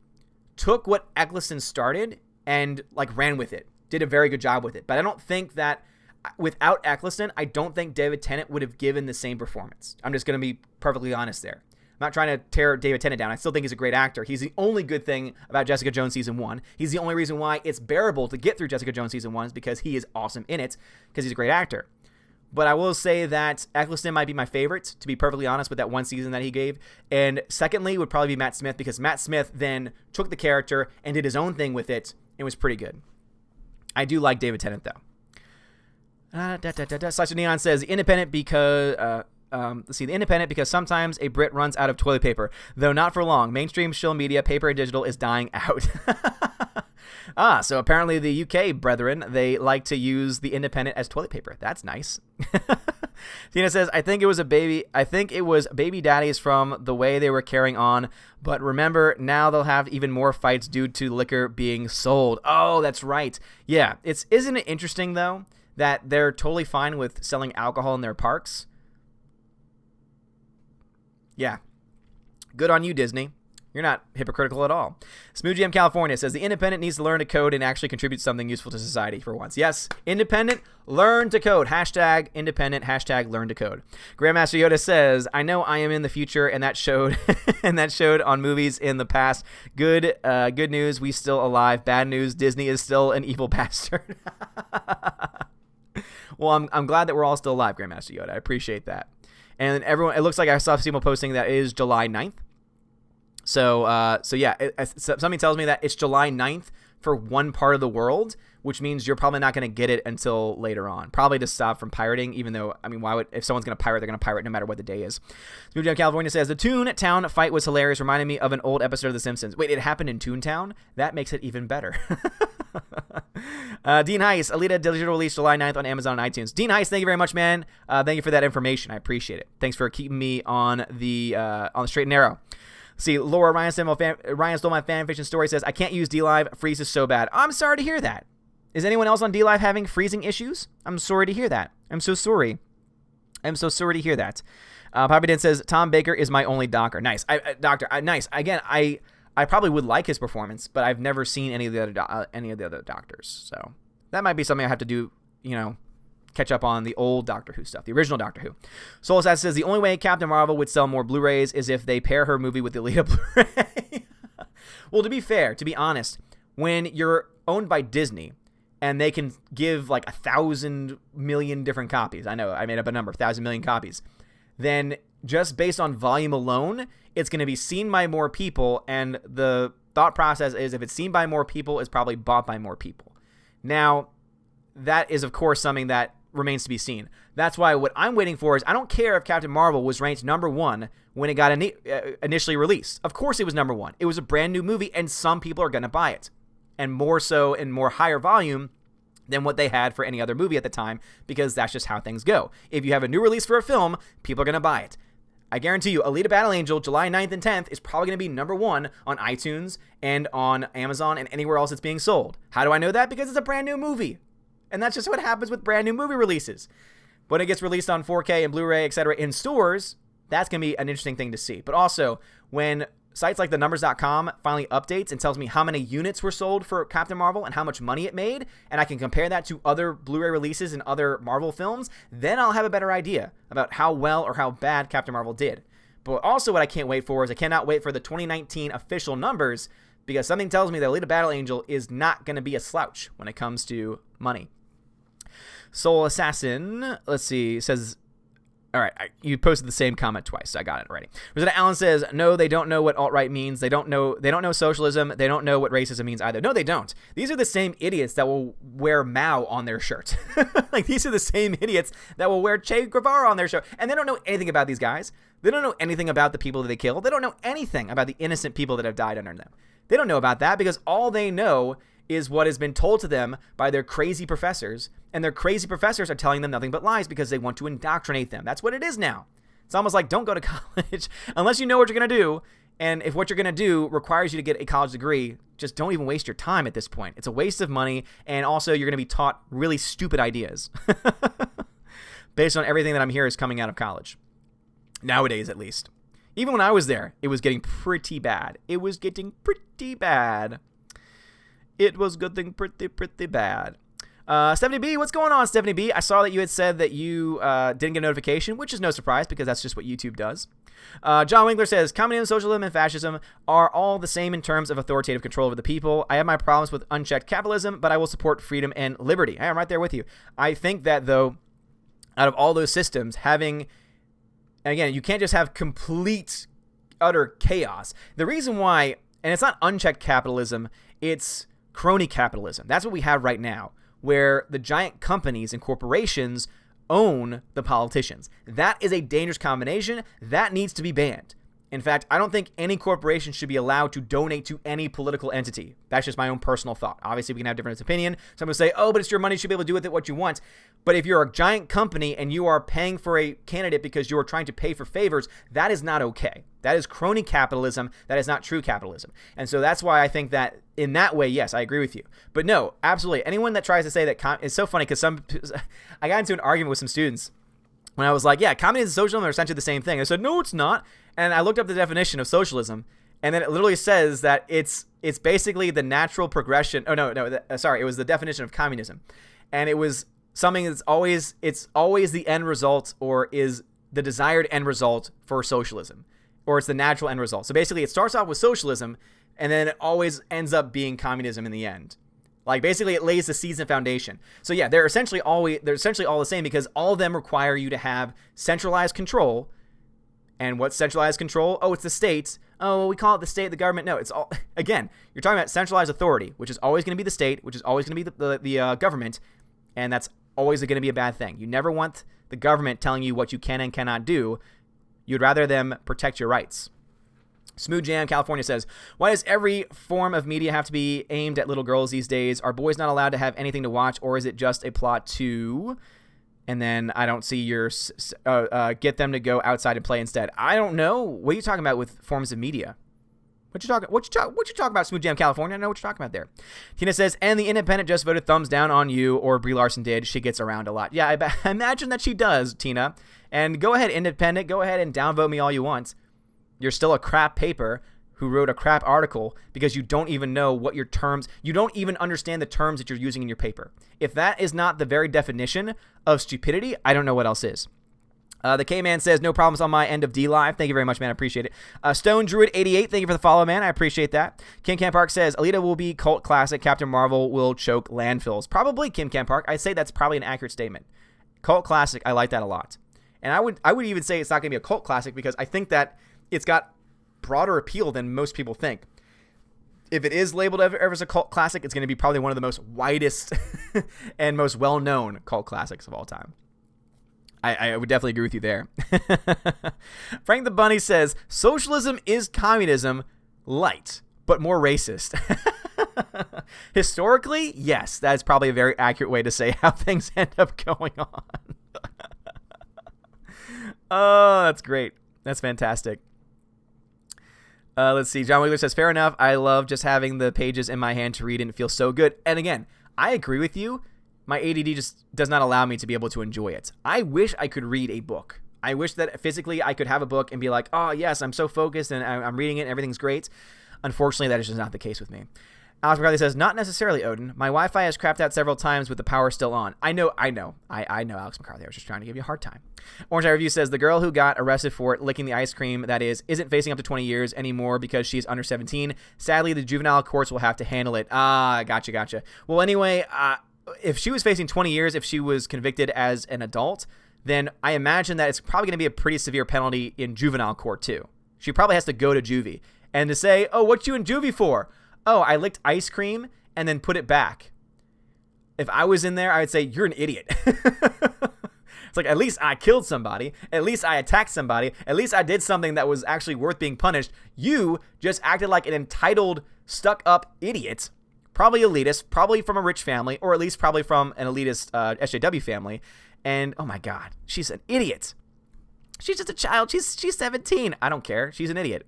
took what Eccleston started and ran with it. Did a very good job with it. But I don't think that without Eccleston, I don't think David Tennant would have given the same performance. I'm just going to be perfectly honest there. I'm not trying to tear David Tennant down. I still think he's a great actor. He's the only good thing about Jessica Jones Season 1. He's the only reason why it's bearable to get through Jessica Jones Season 1 is because he is awesome in it, because he's a great actor. But I will say that Eccleston might be my favorite, to be perfectly honest, with that one season that he gave. And secondly would probably be Matt Smith, because Matt Smith then took the character and did his own thing with it and was pretty good. I do like David Tennant, though. Slash Neon says, The Independent because sometimes a Brit runs out of toilet paper, though not for long. Mainstream shill media, paper and digital, is dying out. So apparently the UK brethren, they like to use the Independent as toilet paper. That's nice. Tina says, I think it was baby daddies from the way they were carrying on. But remember, now they'll have even more fights due to liquor being sold. Oh, that's right. Yeah. Isn't it interesting, though, that they're totally fine with selling alcohol in their parks? Yeah. Good on you, Disney. You're not hypocritical at all. Smoothie M California says the Independent needs to learn to code and actually contribute something useful to society for once. Yes, Independent, learn to code. Hashtag Independent, hashtag learn to code. Grandmaster Yoda says, I know I am in the future, and that showed and that showed on movies in the past. Good news, we still alive. Bad news, Disney is still an evil bastard. Well, I'm glad that we're all still alive, Grandmaster Yoda. I appreciate that. And everyone, it looks like I saw people posting that it is July 9th. So yeah, something tells me that it's July 9th for one part of the world, which means you're probably not going to get it until later on. Probably to stop from pirating, even though, I mean, if someone's going to pirate, they're going to pirate no matter what the day is. Smoothie California says, the Toontown fight was hilarious, reminding me of an old episode of The Simpsons. Wait, it happened in Toontown? That makes it even better. Dean Heiss, Alita digital release July 9th on Amazon and iTunes. Dean Heiss, thank you very much, man. Thank you for that information. I appreciate it. Thanks for keeping me on the straight and narrow. See, Laura Ryan stole my fan fiction story says, I can't use DLive. Freeze is so bad. I'm sorry to hear that. Is anyone else on DLive having freezing issues? I'm sorry to hear that. I'm so sorry. I'm so sorry to hear that. Poppy Dan says, Tom Baker is my only doctor. Nice. Nice. Again, I probably would like his performance, but I've never seen any of the other doctors. So that might be something I have to do, catch up on the old Doctor Who stuff, the original Doctor Who. Soul Assassin says, the only way Captain Marvel would sell more Blu-rays is if they pair her movie with the Alita Blu-ray. Well, to be fair, to be honest, when you're owned by Disney and they can give like 1,000 million different copies, I know I made up a number, 1,000 million copies, then just based on volume alone, it's going to be seen by more people, and the thought process is if it's seen by more people, it's probably bought by more people. Now, that is, of course, something that remains to be seen. That's why what I'm waiting for is I don't care if Captain Marvel was ranked number 1 when it got initially released. Of course it was number 1. It was a brand new movie, and some people are going to buy it. And more so in more higher volume than what they had for any other movie at the time, because that's just how things go. If you have a new release for a film, people are going to buy it. I guarantee you, Alita Battle Angel, July 9th and 10th, is probably going to be number 1 on iTunes and on Amazon and anywhere else it's being sold. How do I know that? Because it's a brand new movie. And that's just what happens with brand new movie releases. When it gets released on 4K and Blu-ray, etc. in stores, that's going to be an interesting thing to see. But also, when sites like thenumbers.com finally updates and tells me how many units were sold for Captain Marvel and how much money it made, and I can compare that to other Blu-ray releases and other Marvel films, then I'll have a better idea about how well or how bad Captain Marvel did. But also what I can't wait for is I cannot wait for the 2019 official numbers, because something tells me that Alita Battle Angel is not going to be a slouch when it comes to money. Soul Assassin, let's see, says, all right, you posted the same comment twice, so I got it already. Rosetta Allen says, no, they don't know what alt-right means. They don't know socialism. They don't know what racism means either. No, they don't. These are the same idiots that will wear Mao on their shirt. Like, these are the same idiots that will wear Che Guevara on their shirt. And they don't know anything about these guys. They don't know anything about the people that they killed. They don't know anything about the innocent people that have died under them. They don't know about that because all they know is what has been told to them by their crazy professors, and their crazy professors are telling them nothing but lies because they want to indoctrinate them. That's what it is now. It's almost like, don't go to college unless you know what you're going to do, and if what you're going to do requires you to get a college degree, just don't even waste your time at this point. It's a waste of money, and also you're going to be taught really stupid ideas based on everything that I'm hearing is coming out of college. Nowadays, at least. Even when I was there, it was getting pretty bad. It was getting pretty bad. It was getting pretty bad. Stephanie B, what's going on, Stephanie B? I saw that you had said that you didn't get a notification, which is no surprise because that's just what YouTube does. John Winkler says, communism, socialism, and fascism are all the same in terms of authoritative control over the people. I have my problems with unchecked capitalism, but I will support freedom and liberty. I'm right there with you. I think that, though, out of all those systems, having, again, you can't just have complete, utter chaos. The reason why, and it's not unchecked capitalism, it's crony capitalism. That's what we have right now, where the giant companies and corporations own the politicians. That is a dangerous combination. That needs to be banned. In fact, I don't think any corporation should be allowed to donate to any political entity. That's just my own personal thought. Obviously, we can have different opinion. Some will say, oh, but it's your money. You should be able to do with it what you want. But if you're a giant company and you are paying for a candidate because you are trying to pay for favors, that is not okay. That is crony capitalism. That is not true capitalism. And so that's why I think that in that way, yes, I agree with you. But no, absolutely. Anyone that tries to say that it's so funny because I got into an argument with some students when I was like, yeah, communism and socialism are essentially the same thing. I said, no, it's not. And I looked up the definition of socialism, and then it literally says that it's basically the natural progression. Oh, sorry. It was the definition of communism. And it was something that's always the end result, or is the desired end result for socialism, or it's the natural end result. So basically it starts off with socialism, and then it always ends up being communism in the end. Like, basically, it lays the seeds and foundation. So yeah, they're essentially all the same, because all of them require you to have centralized control. And what's centralized control? Oh, it's the states. Oh, we call it the state, the government. No, it's all, again, you're talking about centralized authority, which is always going to be the state, which is always going to be the government, and that's always going to be a bad thing. You never want the government telling you what you can and cannot do. You'd rather them protect your rights. Smooth Jam California says, why does every form of media have to be aimed at little girls these days? Are boys not allowed to have anything to watch, or is it just a plot to... And then I don't see your get them to go outside and play instead. I don't know. What are you talking about with forms of media? What you talking about, Smooth Jam California? I know what you're talking about there. Tina says, and the Independent just voted thumbs down on you, or Brie Larson did. She gets around a lot. Yeah, I imagine that she does, Tina. And go ahead, Independent. Go ahead and downvote me all you want. You're still a crap paper who wrote a crap article because you don't even know what your terms, you don't even understand the terms that you're using in your paper. If that is not the very definition of stupidity, I don't know what else is. The K-Man says, no problems on my end of D-Live. Thank you very much, man. I appreciate it. Stone Druid 88, thank you for the follow, man. I appreciate that. Kim Camp Park says, Alita will be cult classic. Captain Marvel will choke landfills. Probably, Kim Camp Park. I'd say that's probably an accurate statement. Cult classic, I like that a lot. And I would even say it's not going to be a cult classic because I think that it's got broader appeal than most people think. If it is labeled ever as a cult classic, it's going to be probably one of the most widest and most well-known cult classics of all time. I would definitely agree with you there. Frank the Bunny says, socialism is communism light, but more racist. Historically, yes, that's probably a very accurate way to say how things end up going on. Oh, that's great. That's fantastic. Let's see. John Wigler says, fair enough. I love just having the pages in my hand to read, and it feels so good. And again, I agree with you. My ADD just does not allow me to be able to enjoy it. I wish I could read a book. I wish that physically I could have a book and be like, oh, yes, I'm so focused and I'm reading it and everything's great. Unfortunately, that is just not the case with me. Alex McCarthy says, not necessarily, Odin. My Wi-Fi has crapped out several times with the power still on. I know, Alex McCarthy. I was just trying to give you a hard time. Orange Eye Review says, the girl who got arrested for licking the ice cream, that is, isn't facing up to 20 years anymore because she's under 17. Sadly, the juvenile courts will have to handle it. Gotcha. Well, anyway, if she was facing 20 years, if she was convicted as an adult, then I imagine that it's probably going to be a pretty severe penalty in juvenile court, too. She probably has to go to juvie. And to say, oh, what you in juvie for? Oh, I licked ice cream and then put it back. If I was in there, I would say, you're an idiot. It's like, at least I killed somebody. At least I attacked somebody. At least I did something that was actually worth being punished. You just acted like an entitled, stuck-up idiot. Probably elitist, probably from a rich family, or at least probably from an elitist SJW family. And, oh my God, she's an idiot. She's just a child. She's 17. I don't care. She's an idiot.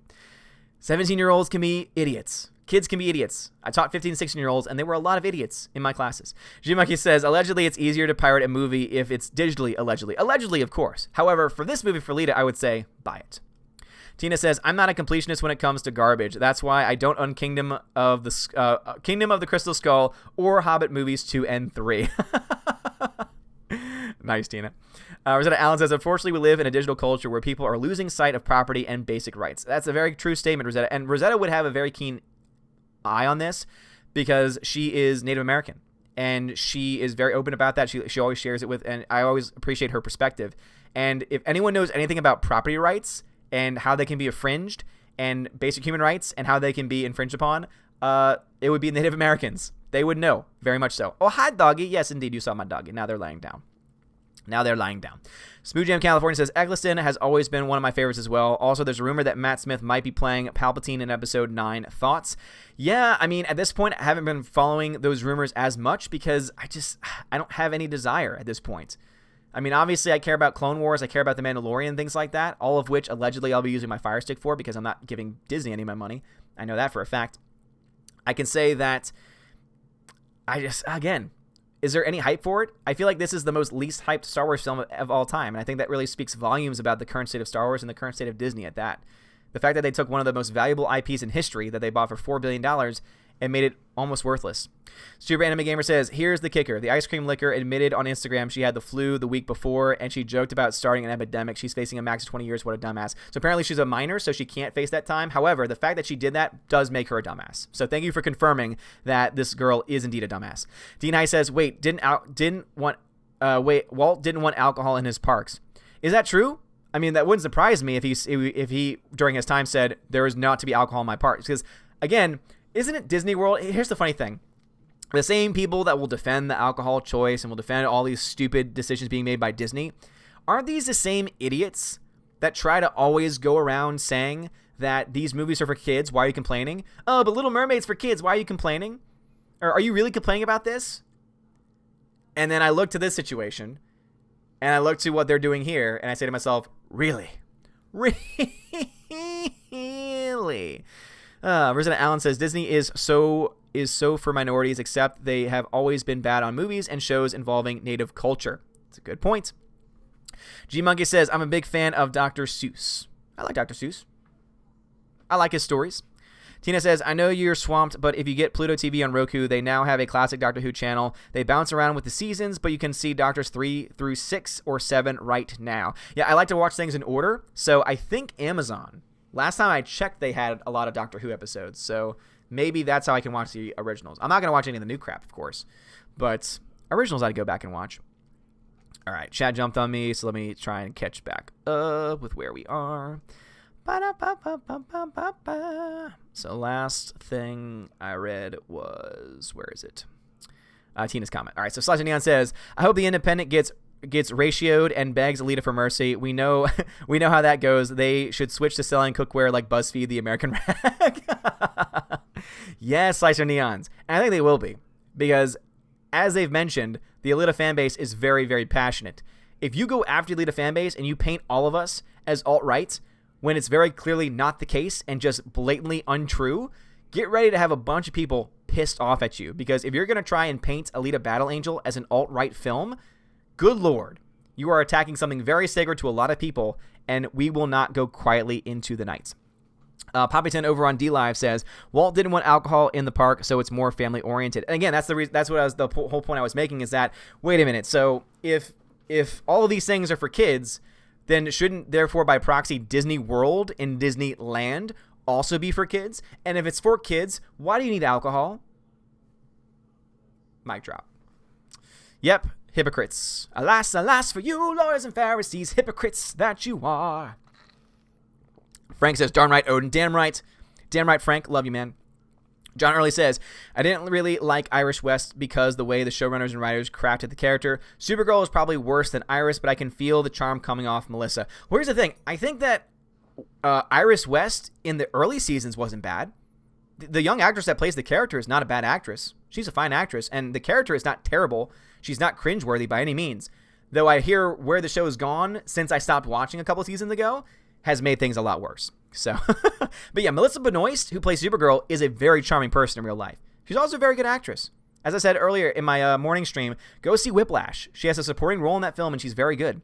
17-year-olds can be idiots. Kids can be idiots. I taught 15, 16-year-olds, and there were a lot of idiots in my classes. Jimaki says, allegedly, it's easier to pirate a movie if it's digitally, allegedly. Allegedly, of course. However, for this movie, for Alita, I would say, buy it. Tina says, I'm not a completionist when it comes to garbage. That's why I don't own Kingdom of the Crystal Skull or Hobbit movies 2 and 3. Nice, Tina. Rosetta Allen says, unfortunately, we live in a digital culture where people are losing sight of property and basic rights. That's a very true statement, Rosetta. And Rosetta would have a very keen eye on this because she is Native American and she is very open about that. She always shares it with, and I always appreciate her perspective. And if anyone knows anything about property rights and how they can be infringed and basic human rights and how they can be infringed upon, it would be Native Americans. They would know, very much so. Oh, hi, doggy. Yes, indeed, you saw my doggy. Now they're laying down. Now they're lying down. Smooth Jam California says, Eccleston has always been one of my favorites as well. Also, there's a rumor that Matt Smith might be playing Palpatine in episode 9. Thoughts? Yeah, I mean, at this point, I haven't been following those rumors as much because I don't have any desire at this point. I mean, obviously, I care about Clone Wars, I care about The Mandalorian, things like that, all of which, allegedly, I'll be using my Fire Stick for because I'm not giving Disney any of my money. I know that for a fact. I can say that again, is there any hype for it? I feel like this is the most least hyped Star Wars film of all time, and I think that really speaks volumes about the current state of Star Wars and the current state of Disney at that. The fact that they took one of the most valuable IPs in history that they bought for $4 billion and made it almost worthless. Super Anime Gamer says, here's the kicker. The ice cream licker admitted on Instagram she had the flu the week before, and she joked about starting an epidemic. She's facing a max of 20 years. What a dumbass. So apparently she's a minor, so she can't face that time. However, the fact that she did that does make her a dumbass. So thank you for confirming that this girl is indeed a dumbass. Dean High says, Walt didn't want alcohol in his parks. Is that true? I mean, that wouldn't surprise me if he during his time said there is not to be alcohol in my parks. Because, again, isn't it Disney World? Here's the funny thing. The same people that will defend the alcohol choice and will defend all these stupid decisions being made by Disney, aren't these the same idiots that try to always go around saying that these movies are for kids? Why are you complaining? Oh, but Little Mermaid's for kids. Why are you complaining? Or are you really complaining about this? And then I look to this situation, and I look to what they're doing here, and I say to myself, really? Really? Resident Allen says, Disney is so for minorities, except they have always been bad on movies and shows involving native culture. That's a good point. G Monkey says, I'm a big fan of Dr. Seuss. I like Dr. Seuss. I like his stories. Tina says, I know you're swamped, but if you get Pluto TV on Roku, they now have a classic Doctor Who channel. They bounce around with the seasons, but you can see Doctors 3 through 6 or 7 right now. Yeah, I like to watch things in order, so I think Amazon, last time I checked, they had a lot of Doctor Who episodes, so maybe that's how I can watch the originals. I'm not going to watch any of the new crap, of course, but originals I'd go back and watch. All right, chat jumped on me, so let me try and catch back up with where we are. So last thing I read was, where is it? Tina's comment. All right, so Slash Neon says, I hope the Independent gets ratioed and begs Alita for mercy. We know how that goes. They should switch to selling cookware like BuzzFeed, the American Rag. Yes, Slicer Neons. And I think they will be, because as they've mentioned, the Alita fan base is very, very passionate. If you go after the Alita fan base and you paint all of us as alt-right, when it's very clearly not the case and just blatantly untrue, get ready to have a bunch of people pissed off at you. Because if you're going to try and paint Alita Battle Angel as an alt-right film, good Lord, you are attacking something very sacred to a lot of people, and we will not go quietly into the night. Poppy10 over on DLive says, Walt didn't want alcohol in the park, so it's more family-oriented. And again, that's the reason. That's what the whole point I was making is that, wait a minute, so if all of these things are for kids, then shouldn't, therefore, by proxy, Disney World and Disneyland also be for kids? And if it's for kids, why do you need alcohol? Mic drop. Yep, hypocrites. Alas, alas for you, lawyers and Pharisees, hypocrites that you are. Frank says, darn right, Odin. Damn right. Damn right, Frank. Love you, man. John Early says, I didn't really like Iris West because the way the showrunners and writers crafted the character. Supergirl is probably worse than Iris, but I can feel the charm coming off Melissa. Well, here's the thing. I think that Iris West in the early seasons wasn't bad. The young actress that plays the character is not a bad actress. She's a fine actress, and the character is not terrible. She's not cringeworthy by any means. Though I hear where the show has gone since I stopped watching a couple seasons ago has made things a lot worse. So, but yeah, Melissa Benoist, who plays Supergirl, is a very charming person in real life. She's also a very good actress. As I said earlier in my morning stream, go see Whiplash. She has a supporting role in that film, and she's very good.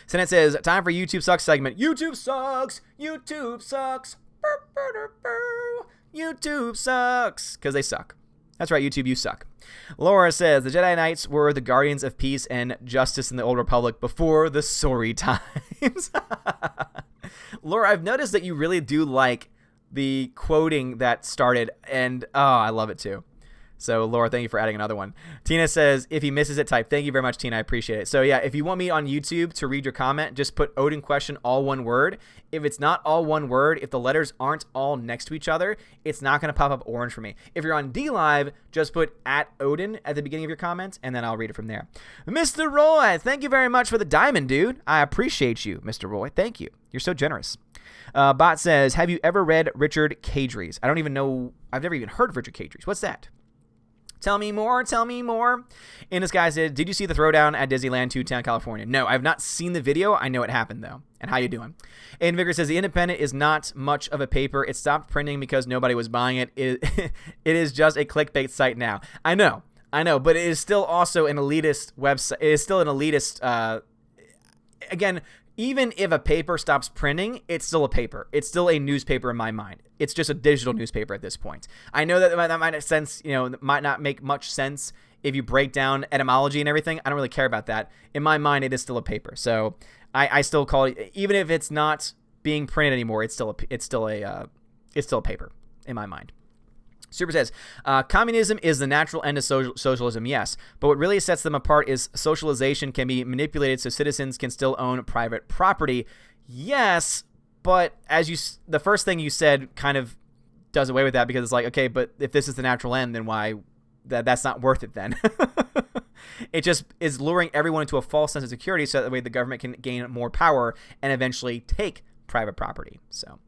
Senate says, time for YouTube Sucks segment. YouTube sucks! YouTube sucks! YouTube sucks! Because they suck. That's right, YouTube, you suck. Laura says, the Jedi Knights were the guardians of peace and justice in the Old Republic before the sorry times. Laura, I've noticed that you really do like the quoting that started, and oh, I love it too. So, Laura, thank you for adding another one. Tina says, if he misses it, type. Thank you very much, Tina. I appreciate it. So, yeah, if you want me on YouTube to read your comment, just put Odin question all one word. If it's not all one word, if the letters aren't all next to each other, it's not going to pop up orange for me. If you're on DLive, just put @Odin at the beginning of your comments, and then I'll read it from there. Mr. Roy, thank you very much for the diamond, dude. I appreciate you, Mr. Roy. Thank you. You're so generous. Bot says, have you ever read Richard Cadry's? I don't even know. I've never even heard of Richard Cadry's. What's that? Tell me more. Tell me more. And this guy said, did you see the throwdown at Disneyland 2-Town, California? No, I've not seen the video. I know it happened, though. And how you doing? And Vigor says, The Independent is not much of a paper. It stopped printing because nobody was buying it. It is just a clickbait site now. I know. But it is still also an elitist website. It is still an elitist, again, even if a paper stops printing, it's still a paper. It's still a newspaper in my mind. It's just a digital newspaper at this point. I know that might make sense, might not make much sense if you break down etymology and everything. I don't really care about that. In my mind, it is still a paper. So I still call it, even if it's not being printed anymore, it's still a paper in my mind. Super says, communism is the natural end of socialism, yes, but what really sets them apart is socialization can be manipulated so citizens can still own private property. Yes, but the first thing you said kind of does away with that, because it's like, okay, but if this is the natural end, then why, that's not worth it then. It just is luring everyone into a false sense of security so that way the government can gain more power and eventually take private property. So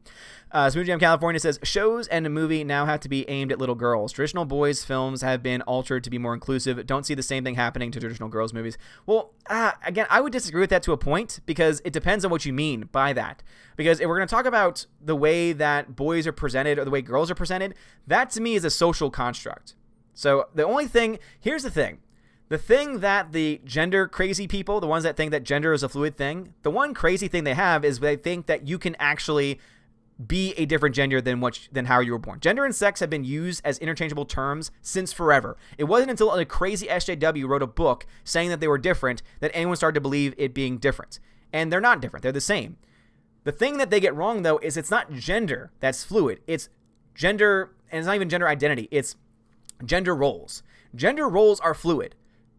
Smooth Jam California says, shows and a movie now have to be aimed at little girls. Traditional boys films have been altered to be more inclusive. Don't see the same thing happening to traditional girls movies. Well, again, I would disagree with that to a point, because it depends on what you mean by that. Because if we're going to talk about the way that boys are presented or the way girls are presented, that to me is a social construct. So here's the thing. The thing that the gender crazy people, the ones that think that gender is a fluid thing, the one crazy thing they have is they think that you can actually be a different gender than how you were born. Gender and sex have been used as interchangeable terms since forever. It wasn't until a crazy SJW wrote a book saying that they were different that anyone started to believe it being different. And they're not different. They're the same. The thing that they get wrong, though, is it's not gender that's fluid. It's gender, and it's not even gender identity. It's gender roles. Gender roles are fluid.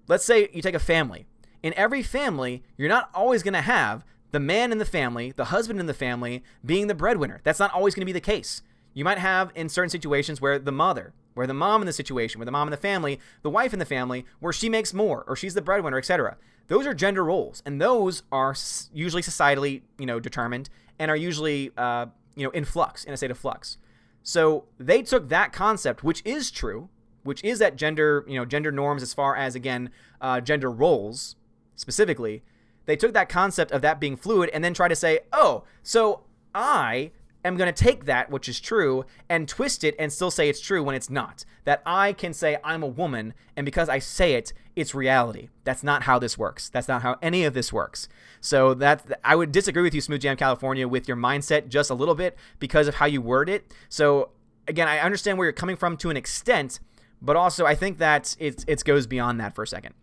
Let's say you take a family. In every family, you're not always going to have the man in the family, the husband in the family, being the breadwinner. That's not always going to be the case. You might have in certain situations where the mom in the situation, where the mom in the family, the wife in the family, where she makes more, or she's the breadwinner, etc. Those are gender roles, and those are usually societally, determined, and are usually, in flux, in a state of flux. So they took that concept, which is true, which is that gender norms as far as, again, gender roles specifically. They took that concept of that being fluid and then tried to say, oh, so I am going to take that, which is true, and twist it and still say it's true when it's not. That I can say I'm a woman, and because I say it, it's reality. That's not how this works. That's not how any of this works. So I would disagree with you, Smooth Jam California, with your mindset just a little bit because of how you word it. So, again, I understand where you're coming from to an extent, but also I think that it goes beyond that for a second.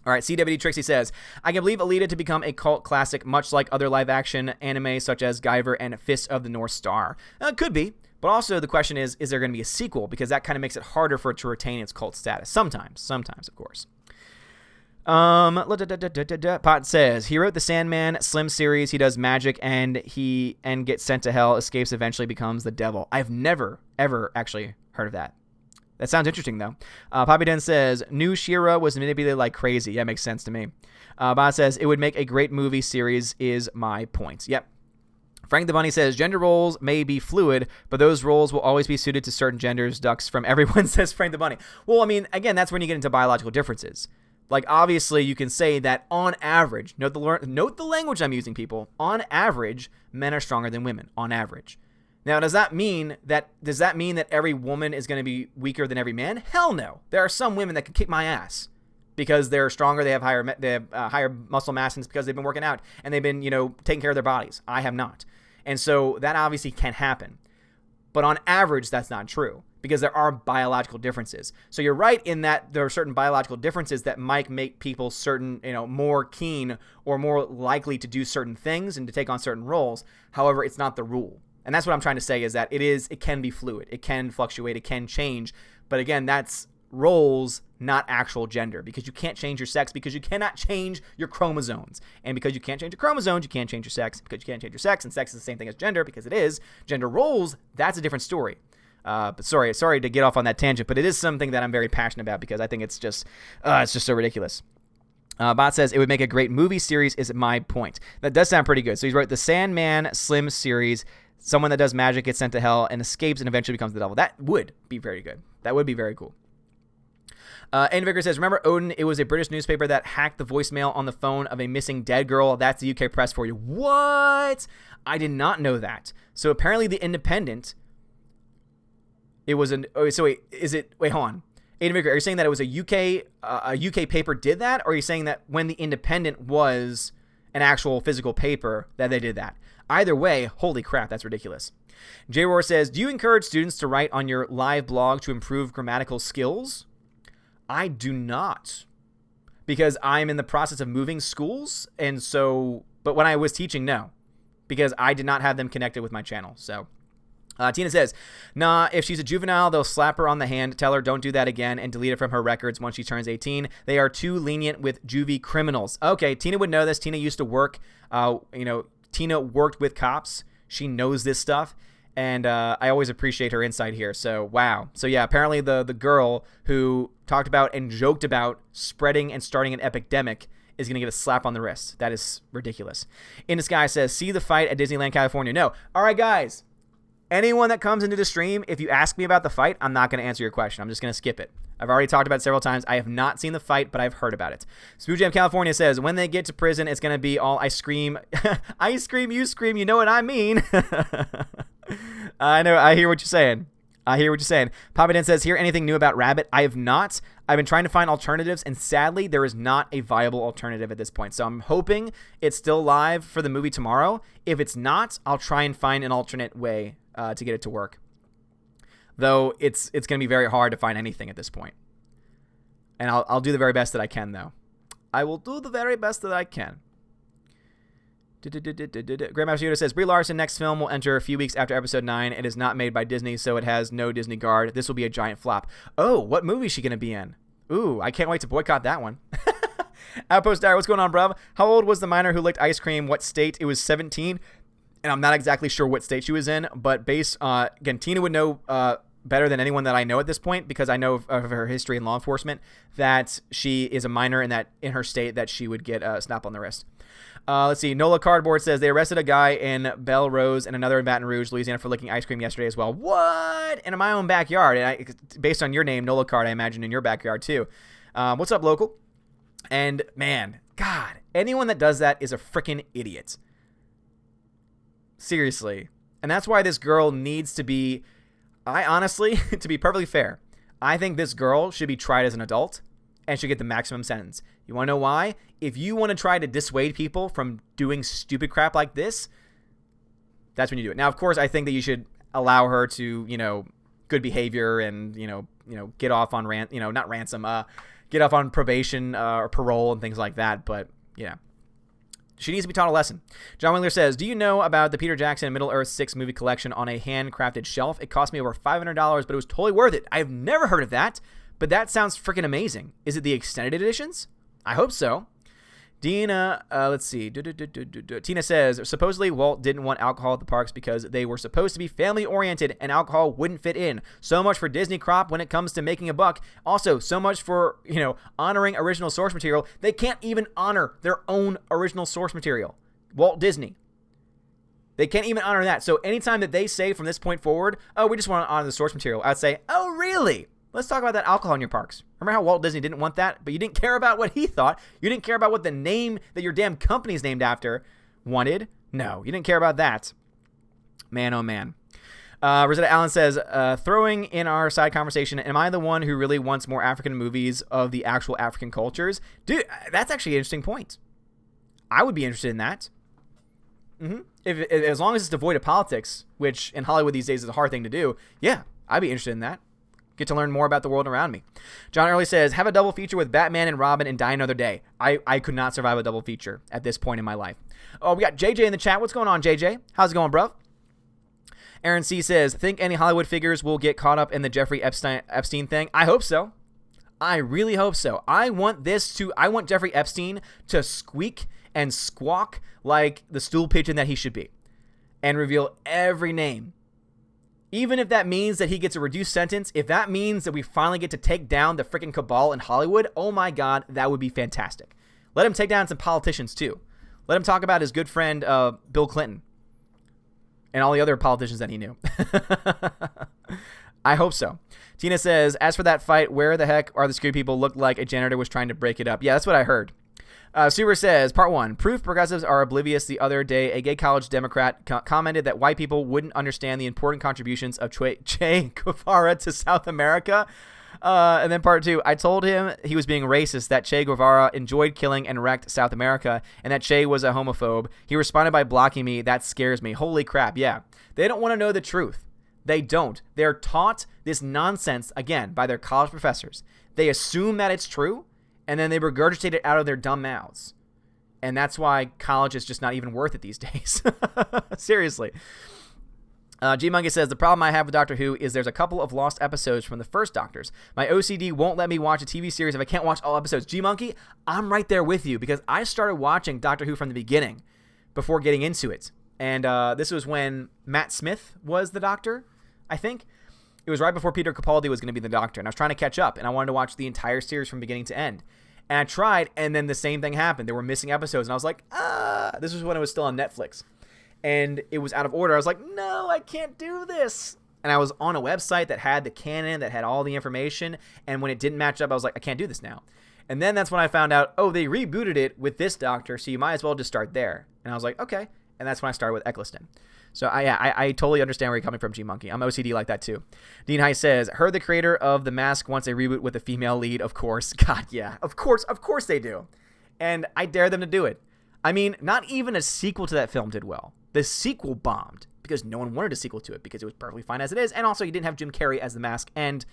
All right, CWD Trixie says, I can believe Alita to become a cult classic, much like other live-action anime such as Guyver and Fist of the North Star. Could be, but also the question is there going to be a sequel? Because that kind of makes it harder for it to retain its cult status. Sometimes, of course. Pot says, he wrote the Sandman Slim series. He does magic and gets sent to hell, escapes, eventually becomes the devil. I've never, ever actually heard of that. That sounds interesting, though. Poppy Den says, new She-Ra was manipulated like crazy. Yeah, makes sense to me. Bob says, it would make a great movie series is my point. Yep. Frank the Bunny says, gender roles may be fluid, but those roles will always be suited to certain genders. Ducks from everyone, says Frank the Bunny. Well, I mean, again, that's when you get into biological differences. Like, obviously, you can say that on average, note the language I'm using, people. On average, men are stronger than women, on average. Now, does that mean that every woman is going to be weaker than every man? Hell no. There are some women that can kick my ass because they're stronger, they have higher muscle mass, and it's because they've been working out and they've been, taking care of their bodies. I have not. And so that obviously can happen. But on average, that's not true because there are biological differences. So you're right in that there are certain biological differences that might make people more keen or more likely to do certain things and to take on certain roles. However, it's not the rule. And that's what I'm trying to say is that it can be fluid. It can fluctuate. It can change. But again, that's roles, not actual gender, because you can't change your sex, because you cannot change your chromosomes. And because you can't change your chromosomes, you can't change your sex. Because you can't change your sex, and sex is the same thing as gender, because it is. Gender roles, that's a different story. But sorry to get off on that tangent, but it is something that I'm very passionate about, because I think it's just so ridiculous. Bot says, it would make a great movie series, is my point. That does sound pretty good. So he's wrote the Sandman Slim series. Someone that does magic gets sent to hell and escapes and eventually becomes the devil. That would be very good. That would be very cool. Andy Vicker says, remember Odin? It was a British newspaper that hacked the voicemail on the phone of a missing dead girl. That's the UK press for you. What? I did not know that. So apparently the Independent, it was an... Oh, so wait, is it... Wait, hold on. Andy Vicker, are you saying that it was a UK paper did that? Or are you saying that when the Independent was an actual physical paper that they did that? Either way, holy crap, that's ridiculous. J. Roar says, do you encourage students to write on your live blog to improve grammatical skills? I do not, because I'm in the process of moving schools, and so, but when I was teaching, no, because I did not have them connected with my channel. So Tina says, nah, if she's a juvenile, they'll slap her on the hand, tell her don't do that again, and delete it from her records once she turns 18. They are too lenient with juvie criminals. Okay, Tina would know this. Tina used to work, Tina worked with cops. She knows this stuff. And I always appreciate her insight here. So, wow. So, yeah, apparently the girl who talked about and joked about spreading and starting an epidemic is going to get a slap on the wrist. That is ridiculous. In the Sky says, see the fight at Disneyland, California. No. All right, guys. Anyone that comes into the stream, if you ask me about the fight, I'm not going to answer your question. I'm just going to skip it. I've already talked about it several times. I have not seen the fight, but I've heard about it. Spoo Jam California says, when they get to prison, it's going to be all I scream. I scream, you scream, you know what I mean. I know. I hear what you're saying. Papa Dan says, hear anything new about Rabbit? I have not. I've been trying to find alternatives, and sadly, there is not a viable alternative at this point. So I'm hoping it's still live for the movie tomorrow. If it's not, I'll try and find an alternate way to get it to work. Though it's going to be very hard to find anything at this point. And I'll do the very best that I can, though. I will do the very best that I can. Grandmaster Yoda says, Brie Larson next film will enter a few weeks after episode 9. It is not made by Disney, so it has no Disney guard. This will be a giant flop. Oh, what movie is she going to be in? Ooh, I can't wait to boycott that one. Outpost Diary, what's going on, bruv? How old was the minor who licked ice cream? What state? It was 17. And I'm not exactly sure what state she was in, but again, Tina would know better than anyone that I know at this point, because I know of her history in law enforcement, that she is a minor, and that in her state that she would get a snap on the wrist. Let's see. Nola Cardboard says they arrested a guy in Belle Rose and another in Baton Rouge, Louisiana, for licking ice cream yesterday as well. What? And in my own backyard. And based on your name, Nola Card, I imagine in your backyard too. What's up, local? And man, God, anyone that does that is a freaking idiot. Seriously. And that's why this girl needs to be, I honestly, to be perfectly fair, I think this girl should be tried as an adult and should get the maximum sentence. You want to know why? If you want to try to dissuade people from doing stupid crap like this, that's when you do it. Now, of course, I think that you should allow her to, good behavior and, get off on get off on probation or parole and things like that. But, yeah. She needs to be taught a lesson. John Wingler says, do you know about the Peter Jackson Middle-earth 6 movie collection on a handcrafted shelf? It cost me over $500, but it was totally worth it. I've never heard of that, but that sounds freaking amazing. Is it the extended editions? I hope so. Dina, let's see. Tina says, supposedly Walt didn't want alcohol at the parks because they were supposed to be family-oriented and alcohol wouldn't fit in. So much for Disney crop when it comes to making a buck. Also, so much for, honoring original source material. They can't even honor their own original source material. Walt Disney. They can't even honor that. So anytime that they say from this point forward, oh, we just want to honor the source material, I'd say, oh, really? Let's talk about that alcohol in your parks. Remember how Walt Disney didn't want that, but you didn't care about what he thought? You didn't care about what the name that your damn company's named after wanted? No, you didn't care about that. Man, oh man. Rosetta Allen says, throwing in our side conversation, am I the one who really wants more African movies of the actual African cultures? Dude, that's actually an interesting point. I would be interested in that. As long as it's devoid of politics, which in Hollywood these days is a hard thing to do, yeah, I'd be interested in that. Get to learn more about the world around me. John Early says, have a double feature with Batman and Robin and Die Another Day. I could not survive a double feature at this point in my life. Oh, we got JJ in the chat. What's going on, JJ? How's it going, bro? Aaron C says, think any Hollywood figures will get caught up in the Jeffrey Epstein thing? I hope so. I really hope so. I want Jeffrey Epstein to squeak and squawk like the stool pigeon that he should be and reveal every name. Even if that means that he gets a reduced sentence, if that means that we finally get to take down the freaking cabal in Hollywood, oh my God, that would be fantastic. Let him take down some politicians too. Let him talk about his good friend Bill Clinton and all the other politicians that he knew. I hope so. Tina says, as for that fight, where the heck are the screw people? Looked like a janitor was trying to break it up. Yeah, that's what I heard. Super says, part 1, proof progressives are oblivious. The other day, a gay college Democrat commented that white people wouldn't understand the important contributions of Che Guevara to South America. And then part 2, I told him he was being racist, that Che Guevara enjoyed killing and wrecked South America, and that Che was a homophobe. He responded by blocking me. That scares me. Holy crap, yeah. They don't want to know the truth. They don't. They're taught this nonsense, again, by their college professors. They assume that it's true, and then they regurgitate it out of their dumb mouths. And that's why college is just not even worth it these days. Seriously. G-Monkey says, the problem I have with Doctor Who is there's a couple of lost episodes from the first Doctors. My OCD won't let me watch a TV series if I can't watch all episodes. G-Monkey, I'm right there with you because I started watching Doctor Who from the beginning before getting into it. And this was when Matt Smith was the Doctor, I think. It was right before Peter Capaldi was going to be the Doctor, and I was trying to catch up, and I wanted to watch the entire series from beginning to end. And I tried, and then the same thing happened. There were missing episodes, and I was like, this was when it was still on Netflix. And it was out of order. I was like, no, I can't do this. And I was on a website that had the canon, that had all the information, and when it didn't match up, I was like, I can't do this now. And then that's when I found out, they rebooted it with this Doctor, so you might as well just start there. And I was like, okay. And that's when I started with Eccleston. So I totally understand where you're coming from, G-Monkey. I'm OCD like that too. Dean High says, heard the creator of The Mask wants a reboot with a female lead. Of course. God, yeah. Of course they do. And I dare them to do it. I mean, not even a sequel to that film did well. The sequel bombed because no one wanted a sequel to it because it was perfectly fine as it is. And also you didn't have Jim Carrey as The Mask. And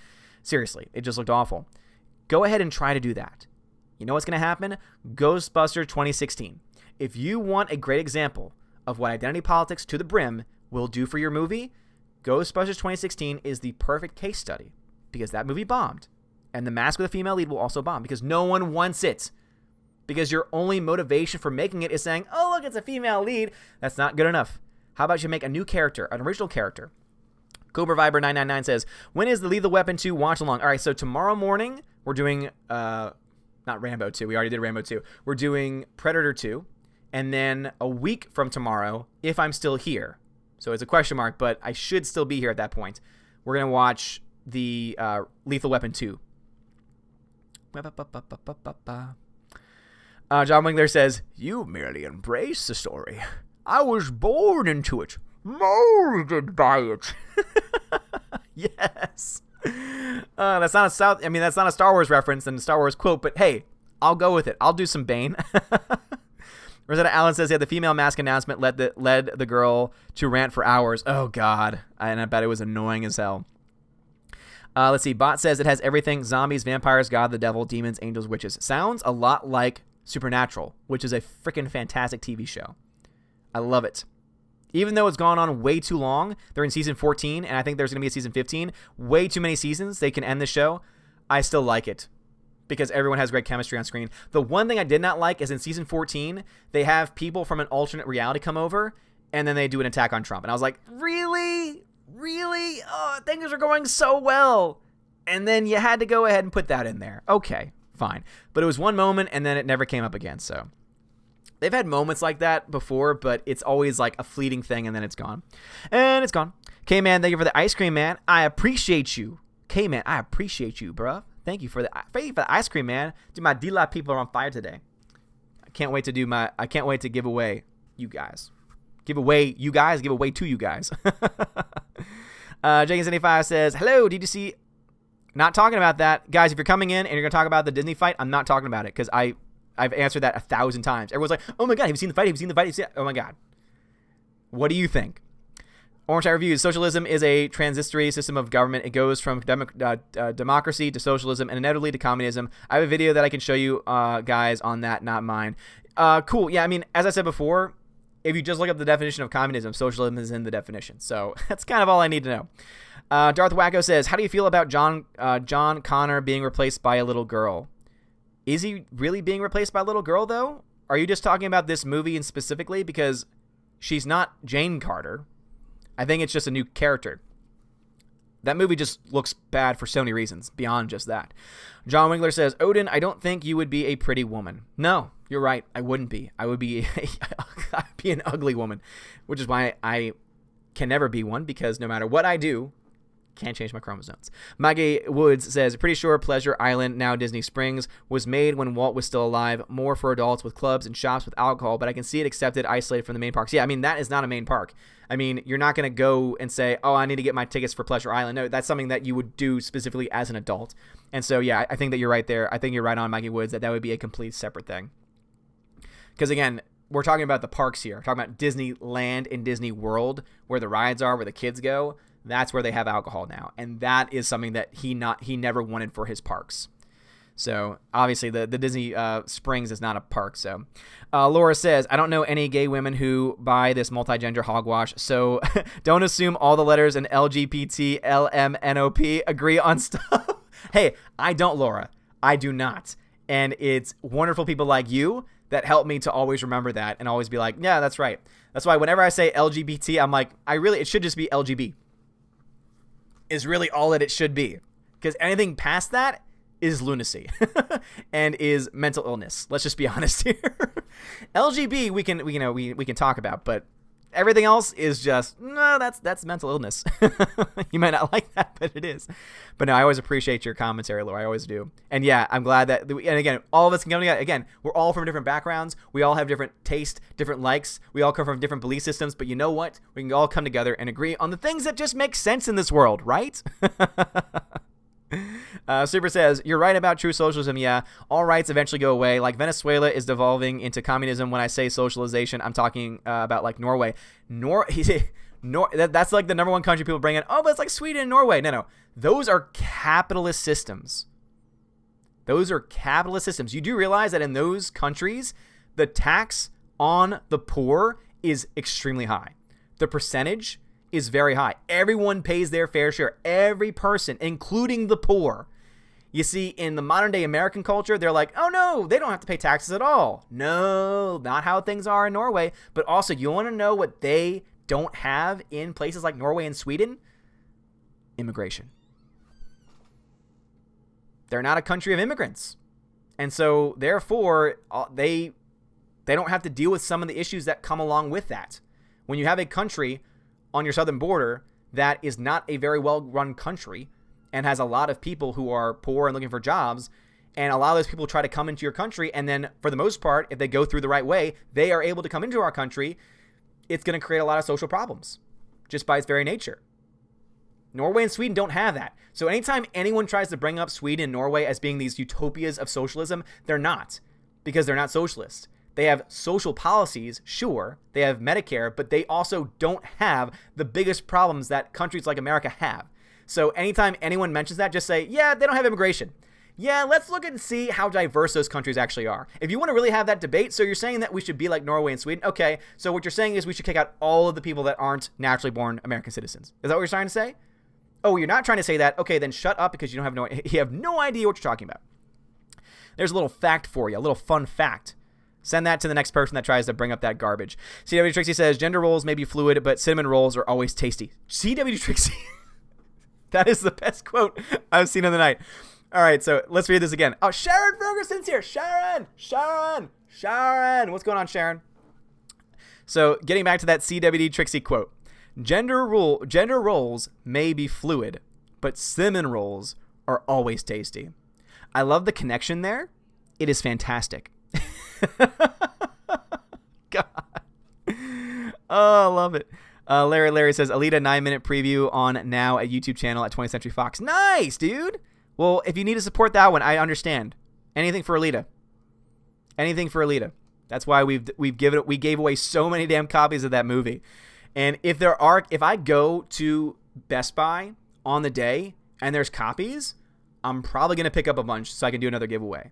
seriously, it just looked awful. Go ahead and try to do that. You know what's going to happen? Ghostbusters 2016. If you want a great example of what identity politics to the brim will do for your movie, Ghostbusters 2016 is the perfect case study because that movie bombed. And The Mask with a female lead will also bomb because no one wants it. Because your only motivation for making it is saying, oh, look, it's a female lead. That's not good enough. How about you make a new character, an original character? Cobra Viber 999 says, when is the Lethal Weapon 2 watch along? All right, so tomorrow morning we're doing, not Rambo 2. We already did Rambo 2. We're doing Predator 2. And then a week from tomorrow, if I'm still here, so it's a question mark, but I should still be here at that point, we're going to watch the Lethal Weapon 2. John Wingler says, you merely embrace the story. I was born into it, molded by it. Yes. That's not a Star Wars reference and a Star Wars quote, but hey, I'll go with it. I'll do some Bane. Rosetta Allen says, yeah, the female mask announcement led the girl to rant for hours. Oh, God. And I bet it was annoying as hell. Let's see. Bot says it has everything. Zombies, vampires, God, the devil, demons, angels, witches. Sounds a lot like Supernatural, which is a freaking fantastic TV show. I love it. Even though it's gone on way too long, they're in season 14, and I think there's going to be a season 15. Way too many seasons. They can end the show. I still like it. Because everyone has great chemistry on screen. The one thing I did not like is in season 14, they have people from an alternate reality come over, and then they do an attack on Trump. And I was like, really? Really? Oh, things are going so well. And then you had to go ahead and put that in there. Okay, fine. But it was one moment, and then it never came up again. So they've had moments like that before, but it's always like a fleeting thing, and then it's gone. And it's gone. K-Man, thank you for the ice cream, man. I appreciate you. K-Man, I appreciate you, bruh. Thank you for the ice cream, man. Dude, my D-Live people are on fire today. I can't wait to give away you guys. Give away to you guys. Jenkins75 says, hello, DDC. Not talking about that. Guys, if you're coming in and you're going to talk about the Disney fight, I'm not talking about it because I've answered that 1,000 times. Everyone's like, oh my God, have you seen the fight? Oh my God. What do you think? Orange Eye Reviews, socialism is a transitory system of government. It goes from democracy to socialism and inevitably to communism. I have a video that I can show you guys on that, not mine. Cool. Yeah, I mean, as I said before, if you just look up the definition of communism, socialism is in the definition. So that's kind of all I need to know. Darth Wacko says, how do you feel about John Connor being replaced by a little girl? Is he really being replaced by a little girl, though? Are you just talking about this movie and specifically? Because she's not Jane Carter. I think it's just a new character. That movie just looks bad for so many reasons, beyond just that. John Wingler says, Odin, I don't think you would be a pretty woman. No, you're right. I wouldn't be. I would be I'd be an ugly woman, which is why I can never be one, because no matter what I do, can't change my chromosomes. Maggie Woods says, pretty sure Pleasure Island, now Disney Springs, was made when Walt was still alive, more for adults with clubs and shops with alcohol, but I can see it accepted, isolated from the main parks. Yeah, I mean, that is not a main park. I mean, you're not going to go and say, oh, I need to get my tickets for Pleasure Island. No, that's something that you would do specifically as an adult. And so, yeah, I think that you're right there. I think you're right on, Maggie Woods, that would be a complete separate thing. Because, again, we're talking about the parks here. We're talking about Disneyland and Disney World, where the rides are, where the kids go. That's where they have alcohol now. And that is something that he never wanted for his parks. So, obviously, the Disney Springs is not a park. So, Laura says, I don't know any gay women who buy this multi-gender hogwash, so don't assume all the letters in LGBT, LMNOP agree on stuff. Hey, I don't, Laura. I do not. And it's wonderful people like you that help me to always remember that and always be like, yeah, that's right. That's why whenever I say LGBT, I'm like, it should just be LGB. Is really all that it should be. Because anything past that is lunacy and is mental illness. Let's just be honest here. LGB we can talk about, but everything else is just no. That's mental illness. You might not like that, but it is. But no, I always appreciate your commentary, Laura. I always do. And yeah, I'm glad that. And again, all of us can come together. Again, we're all from different backgrounds. We all have different taste, different likes. We all come from different belief systems. But you know what? We can all come together and agree on the things that just make sense in this world, right? Super says, you're right about true socialism. Yeah, all rights eventually go away. Like Venezuela is devolving into communism. When I say socialization, I'm talking about like Norway. That's like the number one country people bring in. Oh, but it's like Sweden and Norway. No. Those are capitalist systems. You do realize that in those countries, the tax on the poor is extremely high. The percentage is very high. Everyone pays their fair share. Every person, including the poor. You see, in the modern day American culture, they're like, oh no, they don't have to pay taxes at all. No, not how things are in Norway. But also, you want to know what they don't have in places like Norway and Sweden? Immigration. They're not a country of immigrants. And so, therefore, they don't have to deal with some of the issues that come along with that. When you have a country on your southern border that is not a very well-run country and has a lot of people who are poor and looking for jobs, and a lot of those people try to come into your country, and then for the most part, if they go through the right way, they are able to come into our country, it's going to create a lot of social problems just by its very nature. Norway and Sweden don't have that. So anytime anyone tries to bring up Sweden and Norway as being these utopias of socialism, they're not, because they're not socialist. They have social policies, sure. They have Medicare, but they also don't have the biggest problems that countries like America have. So anytime anyone mentions that, just say, yeah, they don't have immigration. Yeah, let's look and see how diverse those countries actually are. If you want to really have that debate, so you're saying that we should be like Norway and Sweden. Okay, so what you're saying is we should kick out all of the people that aren't naturally born American citizens. Is that what you're trying to say? Oh, you're not trying to say that? Okay, then shut up, because you have no idea what you're talking about. There's a little fact for you, a little fun fact. Send that to the next person that tries to bring up that garbage. CW Trixie says, gender roles may be fluid, but cinnamon rolls are always tasty. CW Trixie. That is the best quote I've seen of the night. All right, so let's read this again. Oh, Sharon Ferguson's here. Sharon. What's going on, Sharon? So getting back to that CWD Trixie quote. Gender roles may be fluid, but cinnamon rolls are always tasty. I love the connection there. It is fantastic. God. Oh, I love it. Larry says, Alita 9-minute preview on now at YouTube channel at 20th Century Fox. Nice, dude. Well, if you need to support that one, I understand. Anything for Alita. That's why we gave away so many damn copies of that movie. And if I go to Best Buy on the day and there's copies, I'm probably going to pick up a bunch so I can do another giveaway.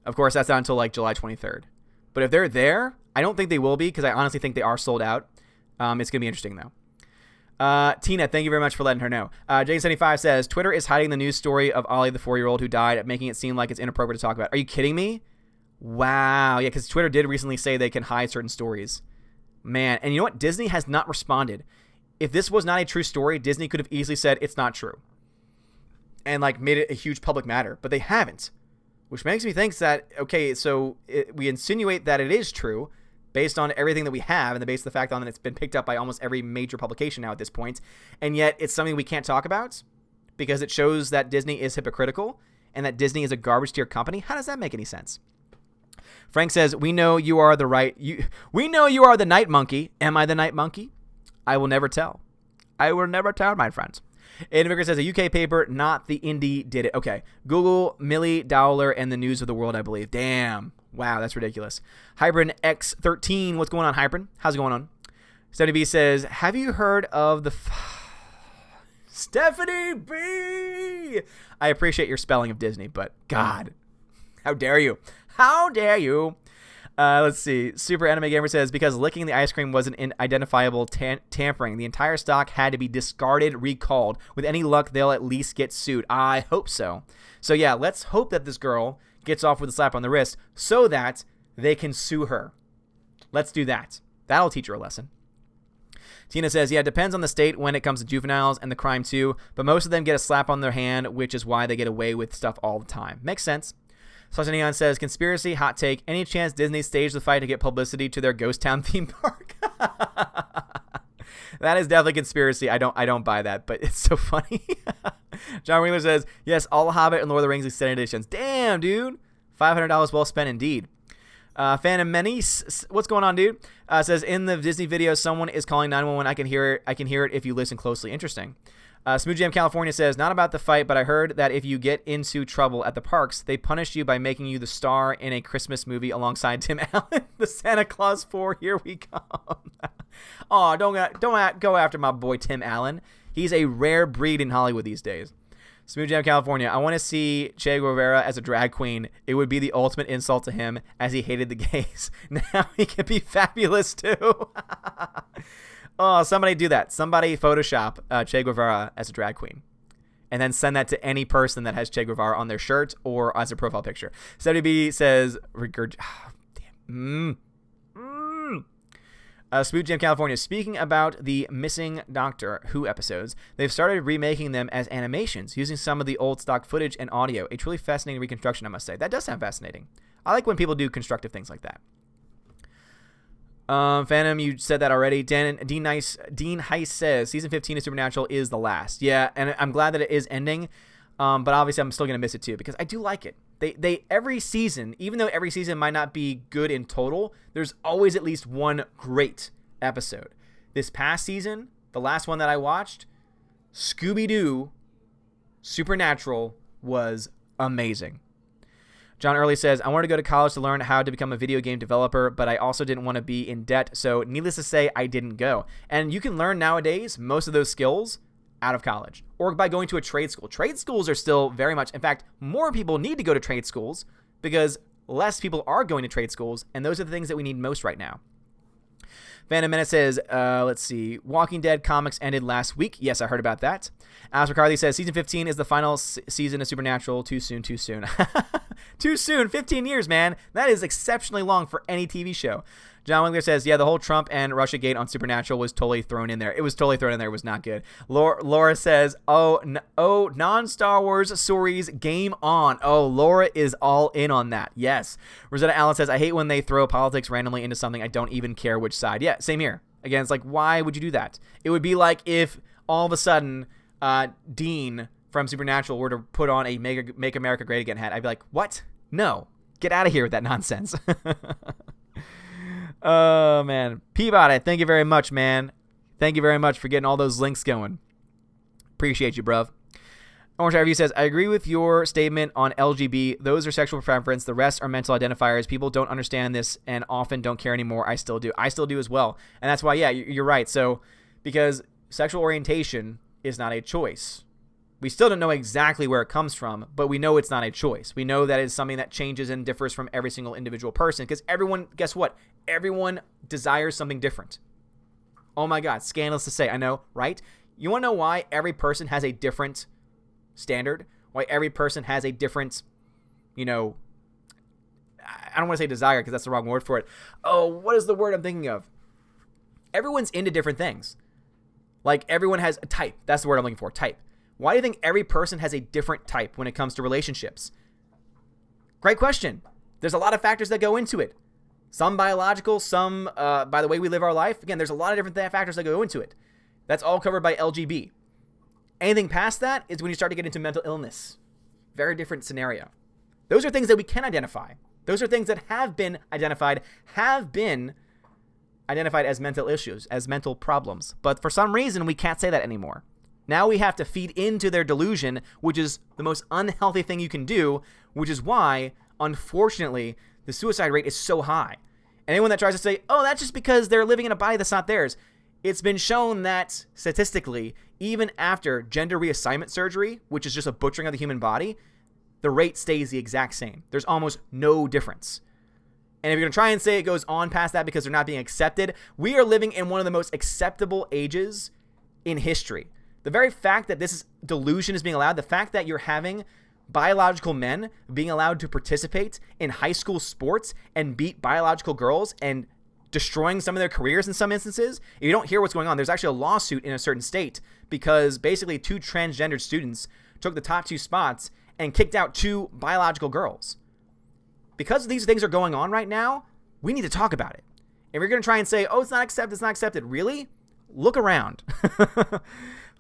Of course, that's not until like July 23rd. But if they're there, I don't think they will be because I honestly think they are sold out. It's going to be interesting, though. Tina, thank you very much for letting her know. Jane75 says, Twitter is hiding the news story of Ollie, the 4-year-old who died, making it seem like it's inappropriate to talk about. Are you kidding me? Wow. Yeah, because Twitter did recently say they can hide certain stories. Man, and you know what? Disney has not responded. If this was not a true story, Disney could have easily said it's not true and like made it a huge public matter, but they haven't, which makes me think that, okay, so we insinuate that it is true based on everything that we have and the base of the fact that it's been picked up by almost every major publication now at this point, and yet it's something we can't talk about because it shows that Disney is hypocritical and that Disney is a garbage tier company. How does that make any sense? Frank says, we know you are we know you are the night monkey. Am I the night monkey? I will never tell. I will never tell, my friends. Aiden Vicker says, a UK paper, not the indie, did it. Okay. Google, Millie Dowler, and the News of the World, I believe. Damn. Wow, that's ridiculous. Hybrid X13. What's going on, Hybrid? How's it going on? Stephanie B says, have you heard of the... Stephanie B! I appreciate your spelling of Disney, but God, how dare you? How dare you? Let's see. Super Anime Gamer says, because licking the ice cream wasn't identifiable tampering, the entire stock had to be discarded, recalled. With any luck, they'll at least get sued. I hope so. So yeah, let's hope that this girl gets off with a slap on the wrist so that they can sue her. Let's do that. That'll teach her a lesson. Tina says, yeah, it depends on the state when it comes to juveniles and the crime too, but most of them get a slap on their hand, which is why they get away with stuff all the time. Makes sense. Sasha Neon says, conspiracy, hot take, any chance Disney staged the fight to get publicity to their ghost town theme park? That is definitely conspiracy. I don't buy that, but it's so funny. John Wheeler says, yes, all Hobbit and Lord of the Rings extended editions. Damn, dude. $500 well spent indeed. Phantom Menace, what's going on, dude? Says, in the Disney video, someone is calling 911. I can hear it if you listen closely. Interesting. Smooth Jam California says, not about the fight, but I heard that if you get into trouble at the parks, they punish you by making you the star in a Christmas movie alongside Tim Allen. The Santa Claus 4, here we come. Oh, don't go after my boy Tim Allen. He's a rare breed in Hollywood these days. Smooth Jam California, I want to see Che Guevara as a drag queen. It would be the ultimate insult to him as he hated the gays. Now he can be fabulous too. Oh, somebody do that. Somebody Photoshop Che Guevara as a drag queen. And then send that to any person that has Che Guevara on their shirt or as a profile picture. 70B says, Smooth Jam California, speaking about the missing Doctor Who episodes, they've started remaking them as animations using some of the old stock footage and audio. A truly fascinating reconstruction, I must say. That does sound fascinating. I like when people do constructive things like that. Phantom, you said that already. Dean Heiss says season 15 of Supernatural is the last. Yeah, and I'm glad that it is ending. But obviously I'm still gonna miss it too because I do like it. They every season, even though every season might not be good in total, there's always at least one great episode. This past season, the last one that I watched, Scooby-Doo Supernatural, was amazing. John Early says, I wanted to go to college to learn how to become a video game developer, but I also didn't want to be in debt, so needless to say, I didn't go. And you can learn nowadays most of those skills out of college or by going to a trade school. Trade schools are still very much, in fact, more people need to go to trade schools because less people are going to trade schools, and those are the things that we need most right now. Phantom Menace says, let's see, Walking Dead comics ended last week. Yes, I heard about that. Alex McCarthy says, season 15 is the final season of Supernatural. Too soon. Too soon. 15 years, man. That is exceptionally long for any TV show. John Wingler says, yeah, the whole Trump and Russia gate on Supernatural was totally thrown in there. It was totally thrown in there. It was not good. Laura says, non-Star Wars stories, game on. Oh, Laura is all in on that. Yes. Rosetta Allen says, I hate when they throw politics randomly into something. I don't even care which side. Yeah, same here. Again, it's like, why would you do that? It would be like if all of a sudden Dean from Supernatural were to put on a Make America Great Again hat. I'd be like, what? No. Get out of here with that nonsense. Oh, man. Peabody, thank you very much, man. Thank you very much for getting all those links going. Appreciate you, bruv. Orange Review says, I agree with your statement on LGB. Those are sexual preference. The rest are mental identifiers. People don't understand this and often don't care anymore. I still do. I still do as well. And that's why, yeah, you're right. So, because sexual orientation is not a choice. We still don't know exactly where it comes from, but we know it's not a choice. We know that it's something that changes and differs from every single individual person because everyone, guess what? Everyone desires something different. Oh my God, scandalous to say, I know, right? You want to know why every person has a different standard? Why every person has a different, I don't want to say desire because that's the wrong word for it. Oh, what is the word I'm thinking of? Everyone's into different things. Like everyone has a type. That's the word I'm looking for, type. Why do you think every person has a different type when it comes to relationships? Great question. There's a lot of factors that go into it. Some biological, some by the way we live our life. Again, there's a lot of different factors that go into it. That's all covered by LGB. Anything past that is when you start to get into mental illness. Very different scenario. Those are things that we can identify. Those are things that have been identified as mental issues, as mental problems. But for some reason, we can't say that anymore. Now we have to feed into their delusion, which is the most unhealthy thing you can do, which is why, unfortunately, the suicide rate is so high. Anyone that tries to say, oh, that's just because they're living in a body that's not theirs, it's been shown that statistically, even after gender reassignment surgery, which is just a butchering of the human body, the rate stays the exact same. There's almost no difference. And if you're going to try and say it goes on past that because they're not being accepted, we are living in one of the most acceptable ages in history. The very fact that this delusion is being allowed, the fact that you're having biological men being allowed to participate in high school sports and beat biological girls and destroying some of their careers in some instances. If you don't hear what's going on, there's actually a lawsuit in a certain state because basically 2 transgendered students took the top 2 spots and kicked out 2 biological girls. Because these things are going on right now, we need to talk about it. If you're going to try and say, oh, it's not accepted, really? Look around.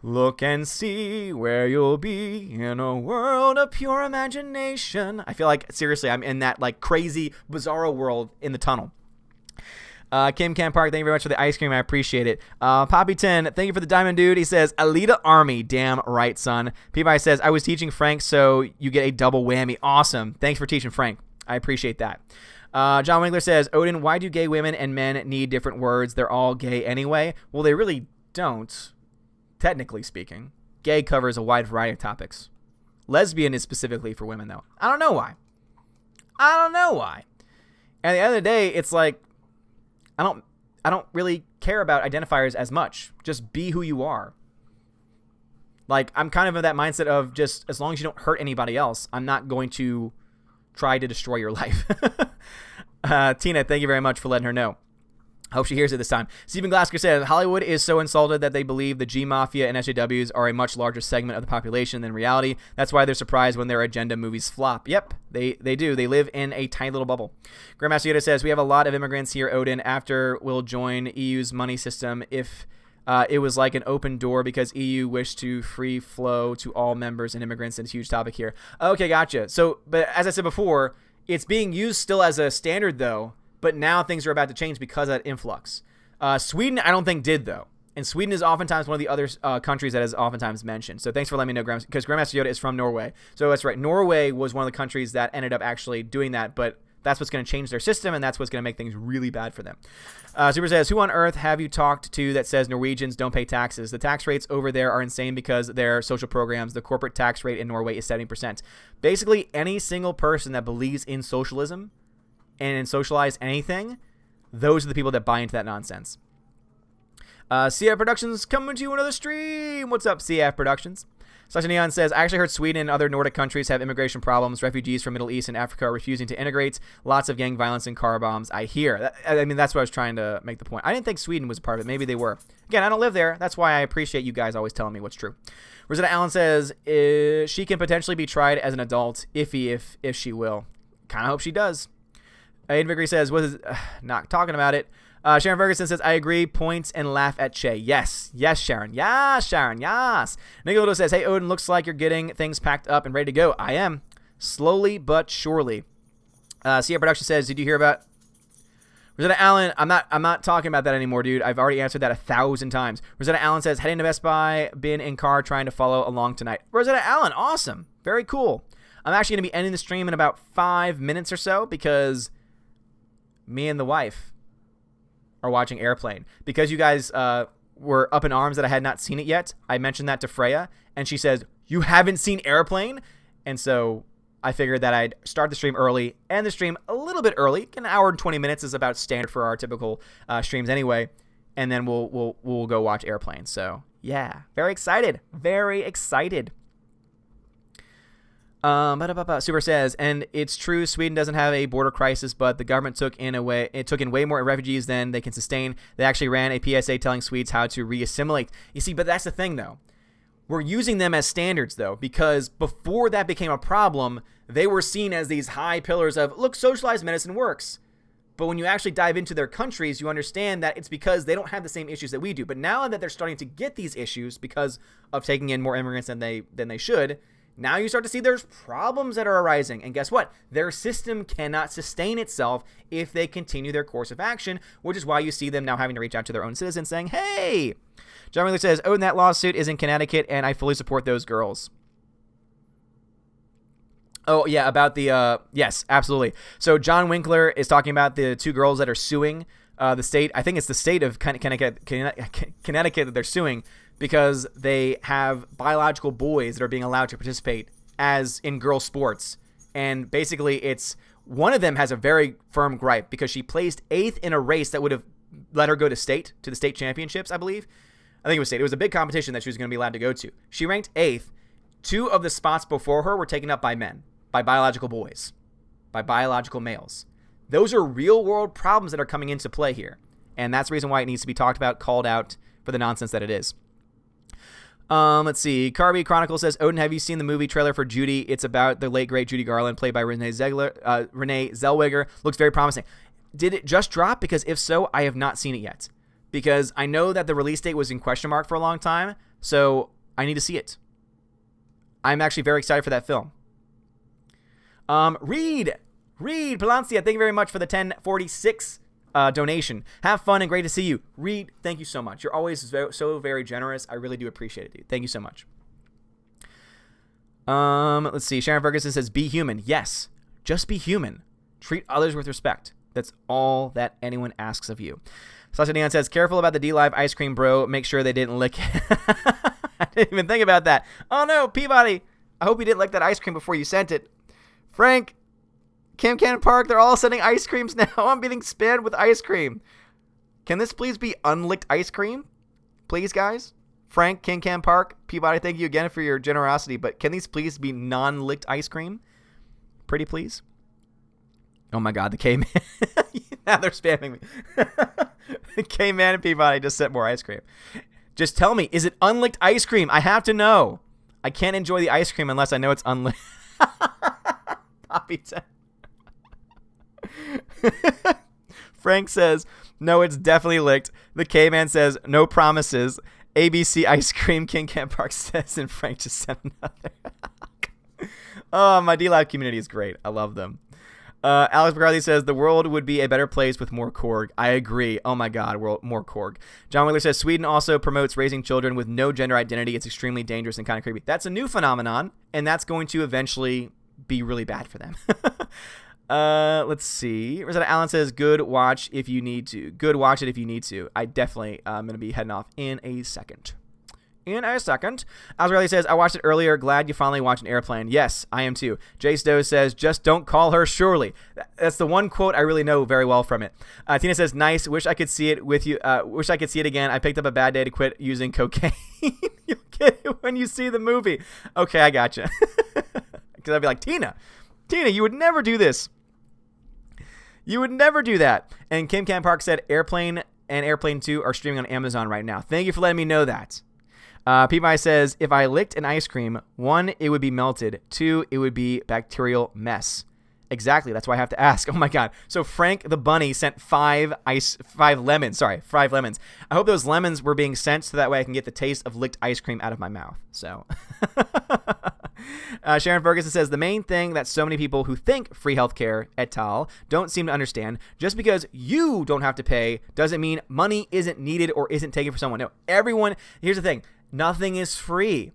Look and see where you'll be in a world of pure imagination. I feel like, seriously, I'm in that like crazy, bizarro world in the tunnel. Kim Camp Park, thank you very much for the ice cream. I appreciate it. Poppy 10, thank you for the diamond, dude. He says, Alita Army. Damn right, son. Peabody says, I was teaching Frank, so you get a double whammy. Awesome. Thanks for teaching Frank. I appreciate that. John Winkler says, Odin, why do gay women and men need different words? They're all gay anyway. Well, they really don't. Technically speaking, gay covers a wide variety of topics. Lesbian is specifically for women, though. I don't know why. At the end of the day, it's like, I don't really care about identifiers as much. Just be who you are. Like, I'm kind of in that mindset of just, as long as you don't hurt anybody else, I'm not going to try to destroy your life. Tina, thank you very much for letting her know. I hope she hears it this time. Stephen Glasker says, Hollywood is so insulted that they believe the G-Mafia and SJWs are a much larger segment of the population than reality. That's why they're surprised when their agenda movies flop. Yep, they do. They live in a tiny little bubble. Grandmaster Yoda says, we have a lot of immigrants here, Odin. After we'll join EU's money system if it was like an open door because EU wished to free flow to all members and immigrants. It's a huge topic here. Okay, gotcha. So, but as I said before, it's being used still as a standard, though. But now things are about to change because of that influx. Sweden, I don't think did, though. And Sweden is oftentimes one of the other countries that is oftentimes mentioned. So thanks for letting me know, because Grandmaster Yoda is from Norway. So that's right. Norway was one of the countries that ended up actually doing that. But that's what's going to change their system, and that's what's going to make things really bad for them. Super says, who on earth have you talked to that says Norwegians don't pay taxes? The tax rates over there are insane because their social programs. The corporate tax rate in Norway is 70%. Basically, any single person that believes in socialism and socialize anything, those are the people that buy into that nonsense. CF Productions coming to you another stream. What's up, CF Productions? Sasha Neon says, I actually heard Sweden and other Nordic countries have immigration problems. Refugees from Middle East and Africa are refusing to integrate. Lots of gang violence and car bombs, I hear. I mean, that's what I was trying to make the point. I didn't think Sweden was a part of it. Maybe they were. Again, I don't live there. That's why I appreciate you guys always telling me what's true. Rosetta Allen says, she can potentially be tried as an adult, if she will. Kind of hope she does. Aiden Vickery says, not talking about it. Sharon Ferguson says, I agree, points and laugh at Che. Yes, Sharon. Yes, Sharon, yes. Nicolodo says, hey, Odin, looks like you're getting things packed up and ready to go. I am. Slowly but surely. CA Production says, did you hear about Rosetta Allen? I'm not talking about that anymore, dude. I've already answered that 1,000 times. Rosetta Allen says, heading to Best Buy, been in car trying to follow along tonight. Rosetta Allen, awesome. Very cool. I'm actually going to be ending the stream in about 5 minutes or so because me and the wife are watching Airplane. Because you guys were up in arms that I had not seen it yet, I mentioned that to Freya, and she says, You haven't seen Airplane? And so I figured that I'd start the stream early, and the stream a little bit early. An hour and 20 minutes is about standard for our typical streams anyway. And then we'll go watch Airplane. So yeah, very excited. Very excited. Super says, and it's true, Sweden doesn't have a border crisis, but the government took in way more refugees than they can sustain. They actually ran a PSA telling Swedes how to reassimilate. You see, but that's the thing, though. We're using them as standards, though, because before that became a problem, they were seen as these high pillars of, look, socialized medicine works. But when you actually dive into their countries, you understand that it's because they don't have the same issues that we do. But now that they're starting to get these issues because of taking in more immigrants than they should, now you start to see there's problems that are arising. And guess what? Their system cannot sustain itself if they continue their course of action, which is why you see them now having to reach out to their own citizens saying, hey, John Wheeler says, oh, and that lawsuit is in Connecticut, and I fully support those girls. Oh, yeah, about the, yes, absolutely. So John Winkler is talking about the two girls that are suing the state. I think it's the state of Connecticut that they're suing because they have biological boys that are being allowed to participate as in girl sports. And basically it's one of them has a very firm gripe because she placed 8th in a race that would have let her go to the state championships, I believe. I think it was state. It was a big competition that she was going to be allowed to go to. She ranked 8th. 2 of the spots before her were taken up by men, by biological boys, by biological males. Those are real world problems that are coming into play here. And that's the reason why it needs to be talked about, called out for the nonsense that it is. Let's see. Carby Chronicle says, Odin, have you seen the movie trailer for Judy? It's about the late, great Judy Garland, played by Renee Zellweger. Looks very promising. Did it just drop? Because if so, I have not seen it yet. Because I know that the release date was in question mark for a long time, so I need to see it. I'm actually very excited for that film. Reed Palancia, thank you very much for the 1046 donation. Have fun and great to see you. Reed, thank you so much. You're always so very generous. I really do appreciate it, dude. Thank you so much. Let's see. Sharon Ferguson says, be human. Yes, just be human. Treat others with respect. That's all that anyone asks of you. Sasha Neon says, careful about the D-Live ice cream, bro. Make sure they didn't lick it. I didn't even think about that. Oh, no, Peabody. I hope you didn't lick that ice cream before you sent it. Frank, Kim Cannon Park, they're all sending ice creams now. I'm being spammed with ice cream. Can this please be unlicked ice cream? Please, guys? Frank, Kim Cannon Park, Peabody, thank you again for your generosity, but can these please be non-licked ice cream? Pretty please? Oh my God, the K-Man. Now they're spamming me. The K-Man and Peabody just sent more ice cream. Just tell me, is it unlicked ice cream? I have to know. I can't enjoy the ice cream unless I know it's unlicked. Poppy 10. Frank says, no, it's definitely licked. The K-Man says, no promises. ABC ice cream, King Camp Park says, and Frank just sent another. Oh, my D-Live community is great. I love them. Alex McCarthy says, the world would be a better place with more Korg. I agree. Oh my God, more Korg. John Wheeler says, Sweden also promotes raising children with no gender identity. It's extremely dangerous and kind of creepy. That's a new phenomenon, and that's going to eventually be really bad for them. Let's see. Rosetta Allen says, good watch if you need to. Good watch it if you need to. I definitely am going to be heading off in a second. Alex Riley says, I watched it earlier. Glad you finally watched an Airplane. Yes, I am too. Jay Stowe says, just don't call her Shirley. That's the one quote I really know very well from it. Tina says, nice. Wish I could see it with you. Wish I could see it again. I picked up a bad day to quit using cocaine. You'll get it when you see the movie. Okay, I gotcha. Because I'd be like, Tina, you would never do this. You would never do that. And Kim Cam Park said, Airplane and Airplane 2 are streaming on Amazon right now. Thank you for letting me know that. PMI says, if I licked an ice cream, 1, it would be melted. 2, it would be bacterial mess. Exactly. That's why I have to ask. Oh my God. So Frank the Bunny sent 5 lemons. I hope those lemons were being sent so that way I can get the taste of licked ice cream out of my mouth. So Sharon Ferguson says, the main thing that so many people who think free healthcare et al. Don't seem to understand, just because you don't have to pay doesn't mean money isn't needed or isn't taken for someone. No, everyone, here's the thing. Nothing is free.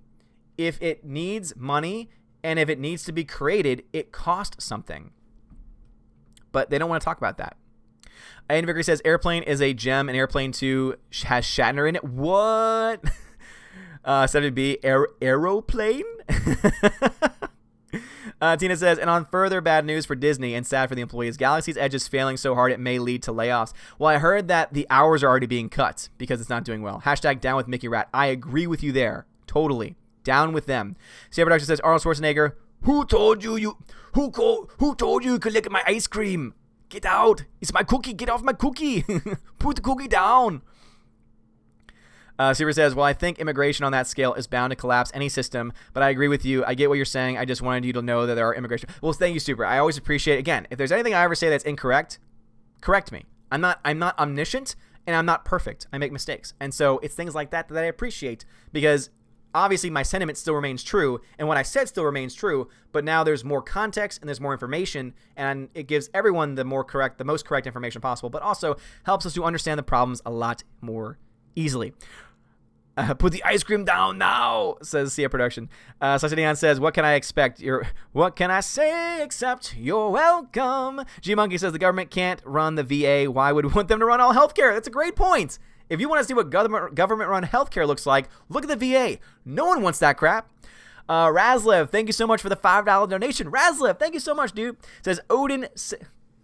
If it needs money and if it needs to be created, it costs something. But they don't want to talk about that. Ian Vickery says, Airplane is a gem and Airplane 2 has Shatner in it. What? 70B, aeroplane. Tina says, and on further bad news for Disney and sad for the employees, Galaxy's Edge is failing so hard it may lead to layoffs. Well, I heard that the hours are already being cut because it's not doing well. Hashtag down with Mickey Rat. I agree with you there. Totally. Down with them. Sierra Production says, Arnold Schwarzenegger, who told you could lick my ice cream? Get out. It's my cookie. Get off my cookie. Put the cookie down. Sierra says, well, I think immigration on that scale is bound to collapse any system, but I agree with you. I get what you're saying. I just wanted you to know that there are immigration. Well, thank you, Super. I always appreciate, again, if there's anything I ever say that's incorrect, correct me. I'm not omniscient, and I'm not perfect. I make mistakes. And so it's things like that I appreciate, because obviously my sentiment still remains true, and what I said still remains true, but now there's more context and there's more information, and it gives everyone the most correct information possible, but also helps us to understand the problems a lot more easily. Put the ice cream down now, says Sia Production. Sasha Dion says, what can I expect? What can I say except you're welcome? G-Monkey says the government can't run the VA. Why would we want them to run all healthcare? That's a great point. If you want to see what government-run healthcare looks like, look at the VA. No one wants that crap. Razlev, thank you so much for the $5 donation. Razlev, thank you so much, dude. Says, Odin...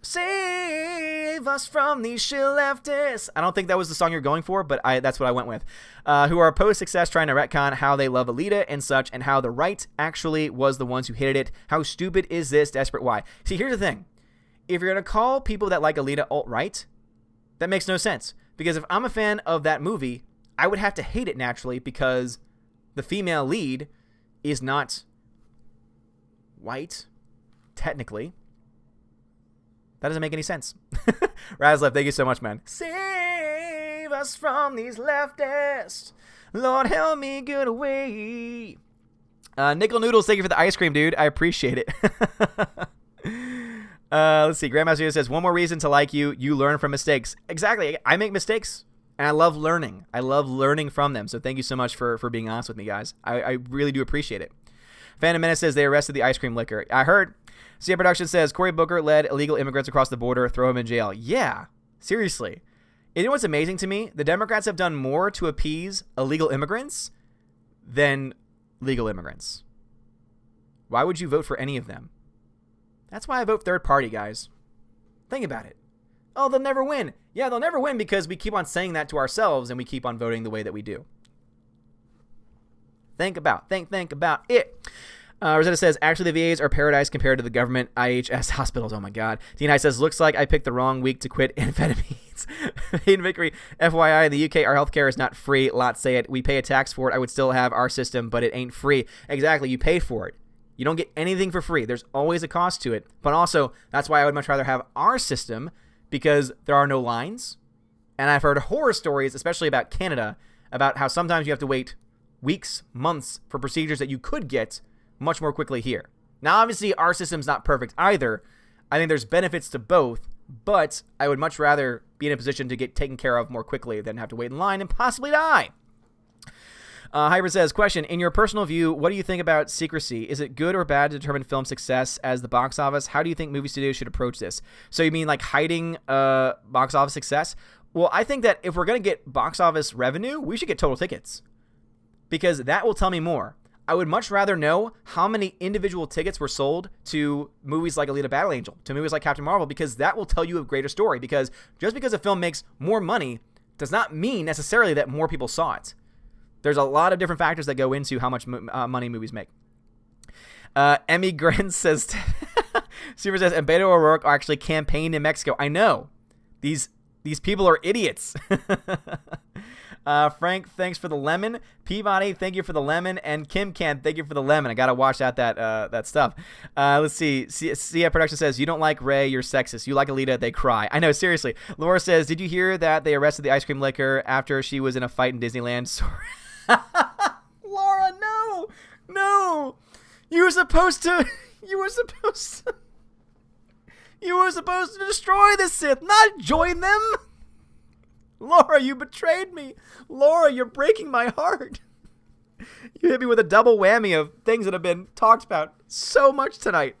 Save us from these shill leftists. I don't think that was the song you're going for, but that's what I went with. Who are post-success trying to retcon how they love Alita and such, and how the right actually was the ones who hated it. How stupid is this? Desperate why? See, here's the thing. If you're going to call people that like Alita alt-right, that makes no sense. Because if I'm a fan of that movie, I would have to hate it naturally because the female lead is not white, technically. That doesn't make any sense. Razlev, thank you so much, man. Save us from these leftists. Lord, help me get away. Nickel Noodles, thank you for the ice cream, dude. I appreciate it. Let's see. Grandmaster says, one more reason to like you. You learn from mistakes. Exactly. I make mistakes, and I love learning. I love learning from them. So thank you so much for being honest with me, guys. I really do appreciate it. Phantom Menace says they arrested the ice cream licker. I heard. CA Production says Cory Booker led illegal immigrants across the border. Throw him in jail. Yeah, seriously. You know what's amazing to me? The Democrats have done more to appease illegal immigrants than legal immigrants. Why would you vote for any of them? That's why I vote third party, guys. Think about it. Oh, they'll never win. Yeah, they'll never win because we keep on saying that to ourselves and we keep on voting the way that we do. Think about it. Rosetta says, actually, the VAs are paradise compared to the government IHS hospitals. Oh, my God. D9 says, looks like I picked the wrong week to quit amphetamines. Hayden Vickery, FYI, in the UK, our healthcare is not free. Lots say it. We pay a tax for it. I would still have our system, but it ain't free. Exactly. You pay for it. You don't get anything for free. There's always a cost to it. But also, that's why I would much rather have our system because there are no lines. And I've heard horror stories, especially about Canada, about how sometimes you have to wait weeks, months for procedures that you could get much more quickly here. Now, obviously, our system's not perfect either. I think there's benefits to both, but I would much rather be in a position to get taken care of more quickly than have to wait in line and possibly die. Hybrid says, question, in your personal view, what do you think about secrecy? Is it good or bad to determine film success as the box office? How do you think movie studios should approach this? So you mean like hiding box office success? Well, I think that if we're going to get box office revenue, we should get total tickets because that will tell me more. I would much rather know how many individual tickets were sold to movies like Alita Battle Angel, to movies like Captain Marvel, because that will tell you a greater story. Because just because a film makes more money does not mean necessarily that more people saw it. There's a lot of different factors that go into how much money movies make. Emmy Gren says, Super says, and Beto O'Rourke actually campaigned in Mexico. I know. These people are idiots. Frank, thanks for the lemon. Peabody, thank you for the lemon. And Kim Can, thank you for the lemon. I gotta watch out that stuff. Let's see. Cia Production says, you don't like Ray, you're sexist. You like Alita, they cry. I know, seriously. Laura says, did you hear that they arrested the ice cream licker after she was in a fight in Disneyland? Sorry. Laura, no. You were supposed to destroy the Sith, not join them. Laura, you betrayed me. Laura, you're breaking my heart. You hit me with a double whammy of things that have been talked about so much tonight.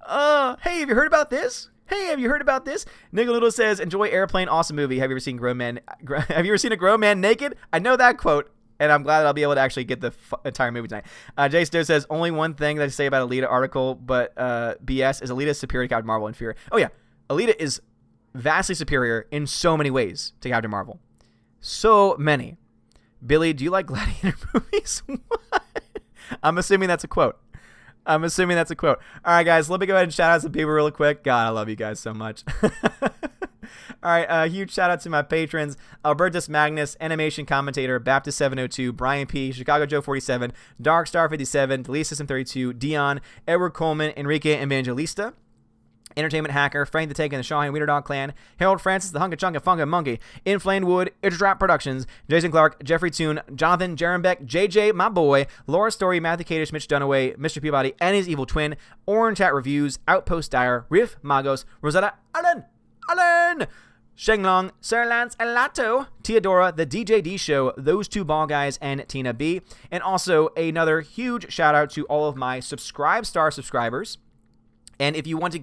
Hey, have you heard about this? Nickel Noodle says, enjoy Airplane, awesome movie. Have you ever seen a grown man naked? I know that quote. and I'm glad that I'll be able to actually get the entire movie tonight. Jay Stowe says, only one thing that I say about Alita article, but BS, is Alita superior to Captain Marvel, inferior. Oh yeah, Alita is vastly superior in so many ways to Captain Marvel. So many. Billy, do you like gladiator movies? What? I'm assuming that's a quote. All right, guys, let me go ahead and shout out some people really quick. God, I love you guys so much. All right, huge shout out to my patrons: Albertus Magnus, Animation Commentator, Baptist 702, Brian P, Chicago Joe 47, Darkstar 57, Delete System 32, Dion, Edward Coleman, Enrique Evangelista, Entertainment Hacker, Frank the Tank and the Shawhan Wiener Dog Clan, Harold Francis, the Hunka Chunka Funka Monkey, Inflamed Wood, Idrop Productions, Jason Clark, Jeffrey Toon, Jonathan, Jaron Beck, JJ, my boy, Laura Story, Matthew Kadish, Mitch Dunaway, Mr. Peabody, and his evil twin, Orange Hat Reviews, Outpost Dyer, Riff Magos, Rosetta Allen, Shenglong, Sir Lance Elato, Teodora, The DJD Show, Those Two Ball Guys, and Tina B. And also another huge shout out to all of my Subscribe Star subscribers. And if you want to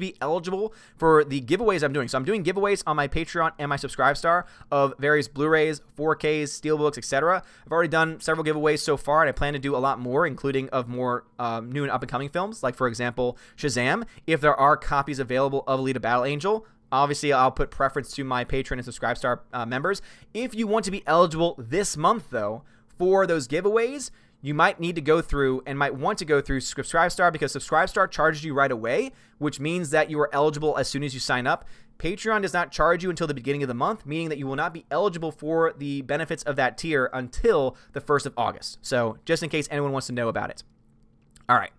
be eligible for the giveaways I'm doing, so I'm doing giveaways on my Patreon and my Subscribe Star of various Blu-rays, 4Ks, Steelbooks, etc. I've already done several giveaways so far, and I plan to do a lot more, including of more new and up-and-coming films, like, for example, Shazam. If there are copies available of Alita Battle Angel, obviously I'll put preference to my Patreon and Subscribe Star members. If you want to be eligible this month, though, for those giveaways, you might need to go through and might want to go through Subscribe Star, because Subscribe Star charges you right away, which means that you are eligible as soon as you sign up. Patreon does not charge you until the beginning of the month, meaning that you will not be eligible for the benefits of that tier until the 1st of August. So just in case anyone wants to know about it. All right.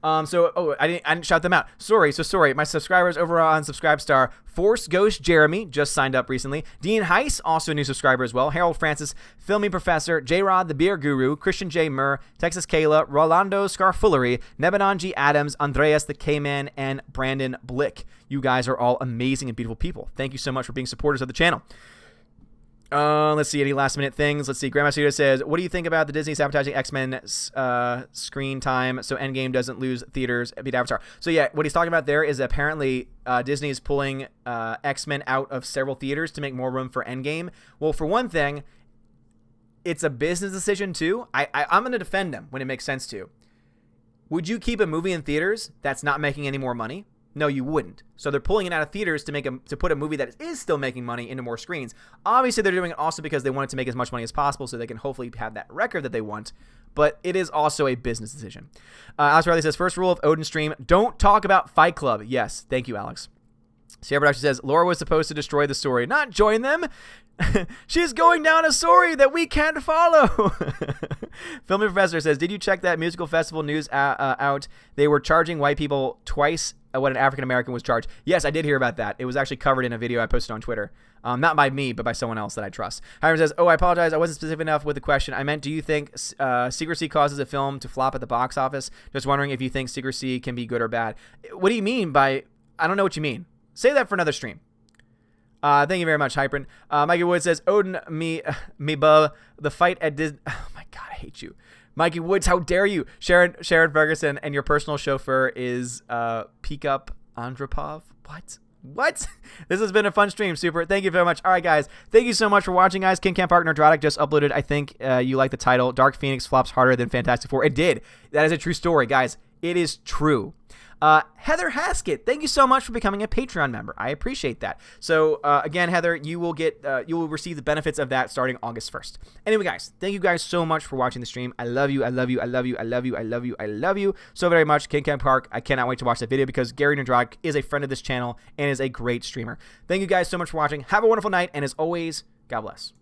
I didn't shout them out. Sorry. My subscribers over on Subscribestar: Force Ghost Jeremy just signed up recently. Dean Heiss, also a new subscriber as well. Harold Francis, Filming Professor, J-Rod the Beer Guru, Christian J. Murr, Texas Kayla, Rolando Scarfullery, Nebanon G. Adams, Andreas the K-Man, and Brandon Blick. You guys are all amazing and beautiful people. Thank you so much for being supporters of the channel. Let's see, any last minute things. Let's see. Grandma Studio says, what do you think about the Disney sabotaging X-Men screen time so Endgame doesn't lose theaters beat Avatar? So yeah, what he's talking about there is apparently Disney is pulling X-Men out of several theaters to make more room for Endgame. Well, for one thing, it's a business decision too. I'm going to defend them when it makes sense to. Would you keep a movie in theaters that's not making any more money? No, you wouldn't. So they're pulling it out of theaters to put a movie that is still making money into more screens. Obviously, they're doing it also because they want it to make as much money as possible so they can hopefully have that record that they want. But it is also a business decision. Alex Riley says, first rule of Odin Stream, don't talk about Fight Club. Yes, thank you, Alex. Sierra Production says, Laura was supposed to destroy the story, not join them. She's going down a story that we can't follow. Filming Professor says, did you check that musical festival news out? They were charging white people twice what an African American was charged. Yes, I did hear about that. It was actually covered in a video I posted on Twitter. Not by me, but by someone else that I trust. Hiram says, I apologize. I wasn't specific enough with the question. I meant, do you think secrecy causes a film to flop at the box office? Just wondering if you think secrecy can be good or bad. What do you mean by, I don't know what you mean. Save that for another stream. Thank you very much, Hypern. Mikey Wood says, Odin, me bub, the fight at Disney. Oh my God, I hate you. Mikey Woods, how dare you? Sharon Ferguson, and your personal chauffeur is Pickup Andropov. What? This has been a fun stream. Super. Thank you very much. All right, guys. Thank you so much for watching, guys. King Camp Park Nerdrotic just uploaded, I think you like the title, Dark Phoenix flops harder than Fantastic Four. It did. That is a true story, guys. It is true. Heather Haskett, thank you so much for becoming a Patreon member. I appreciate that. So, again, Heather, you will receive the benefits of that starting August 1st. Anyway, guys, thank you guys so much for watching the stream. I love you. I love you. I love you. I love you. I love you. I love you so very much. King Camp Park, I cannot wait to watch that video because Gary Nerdrotic is a friend of this channel and is a great streamer. Thank you guys so much for watching. Have a wonderful night, and as always, God bless.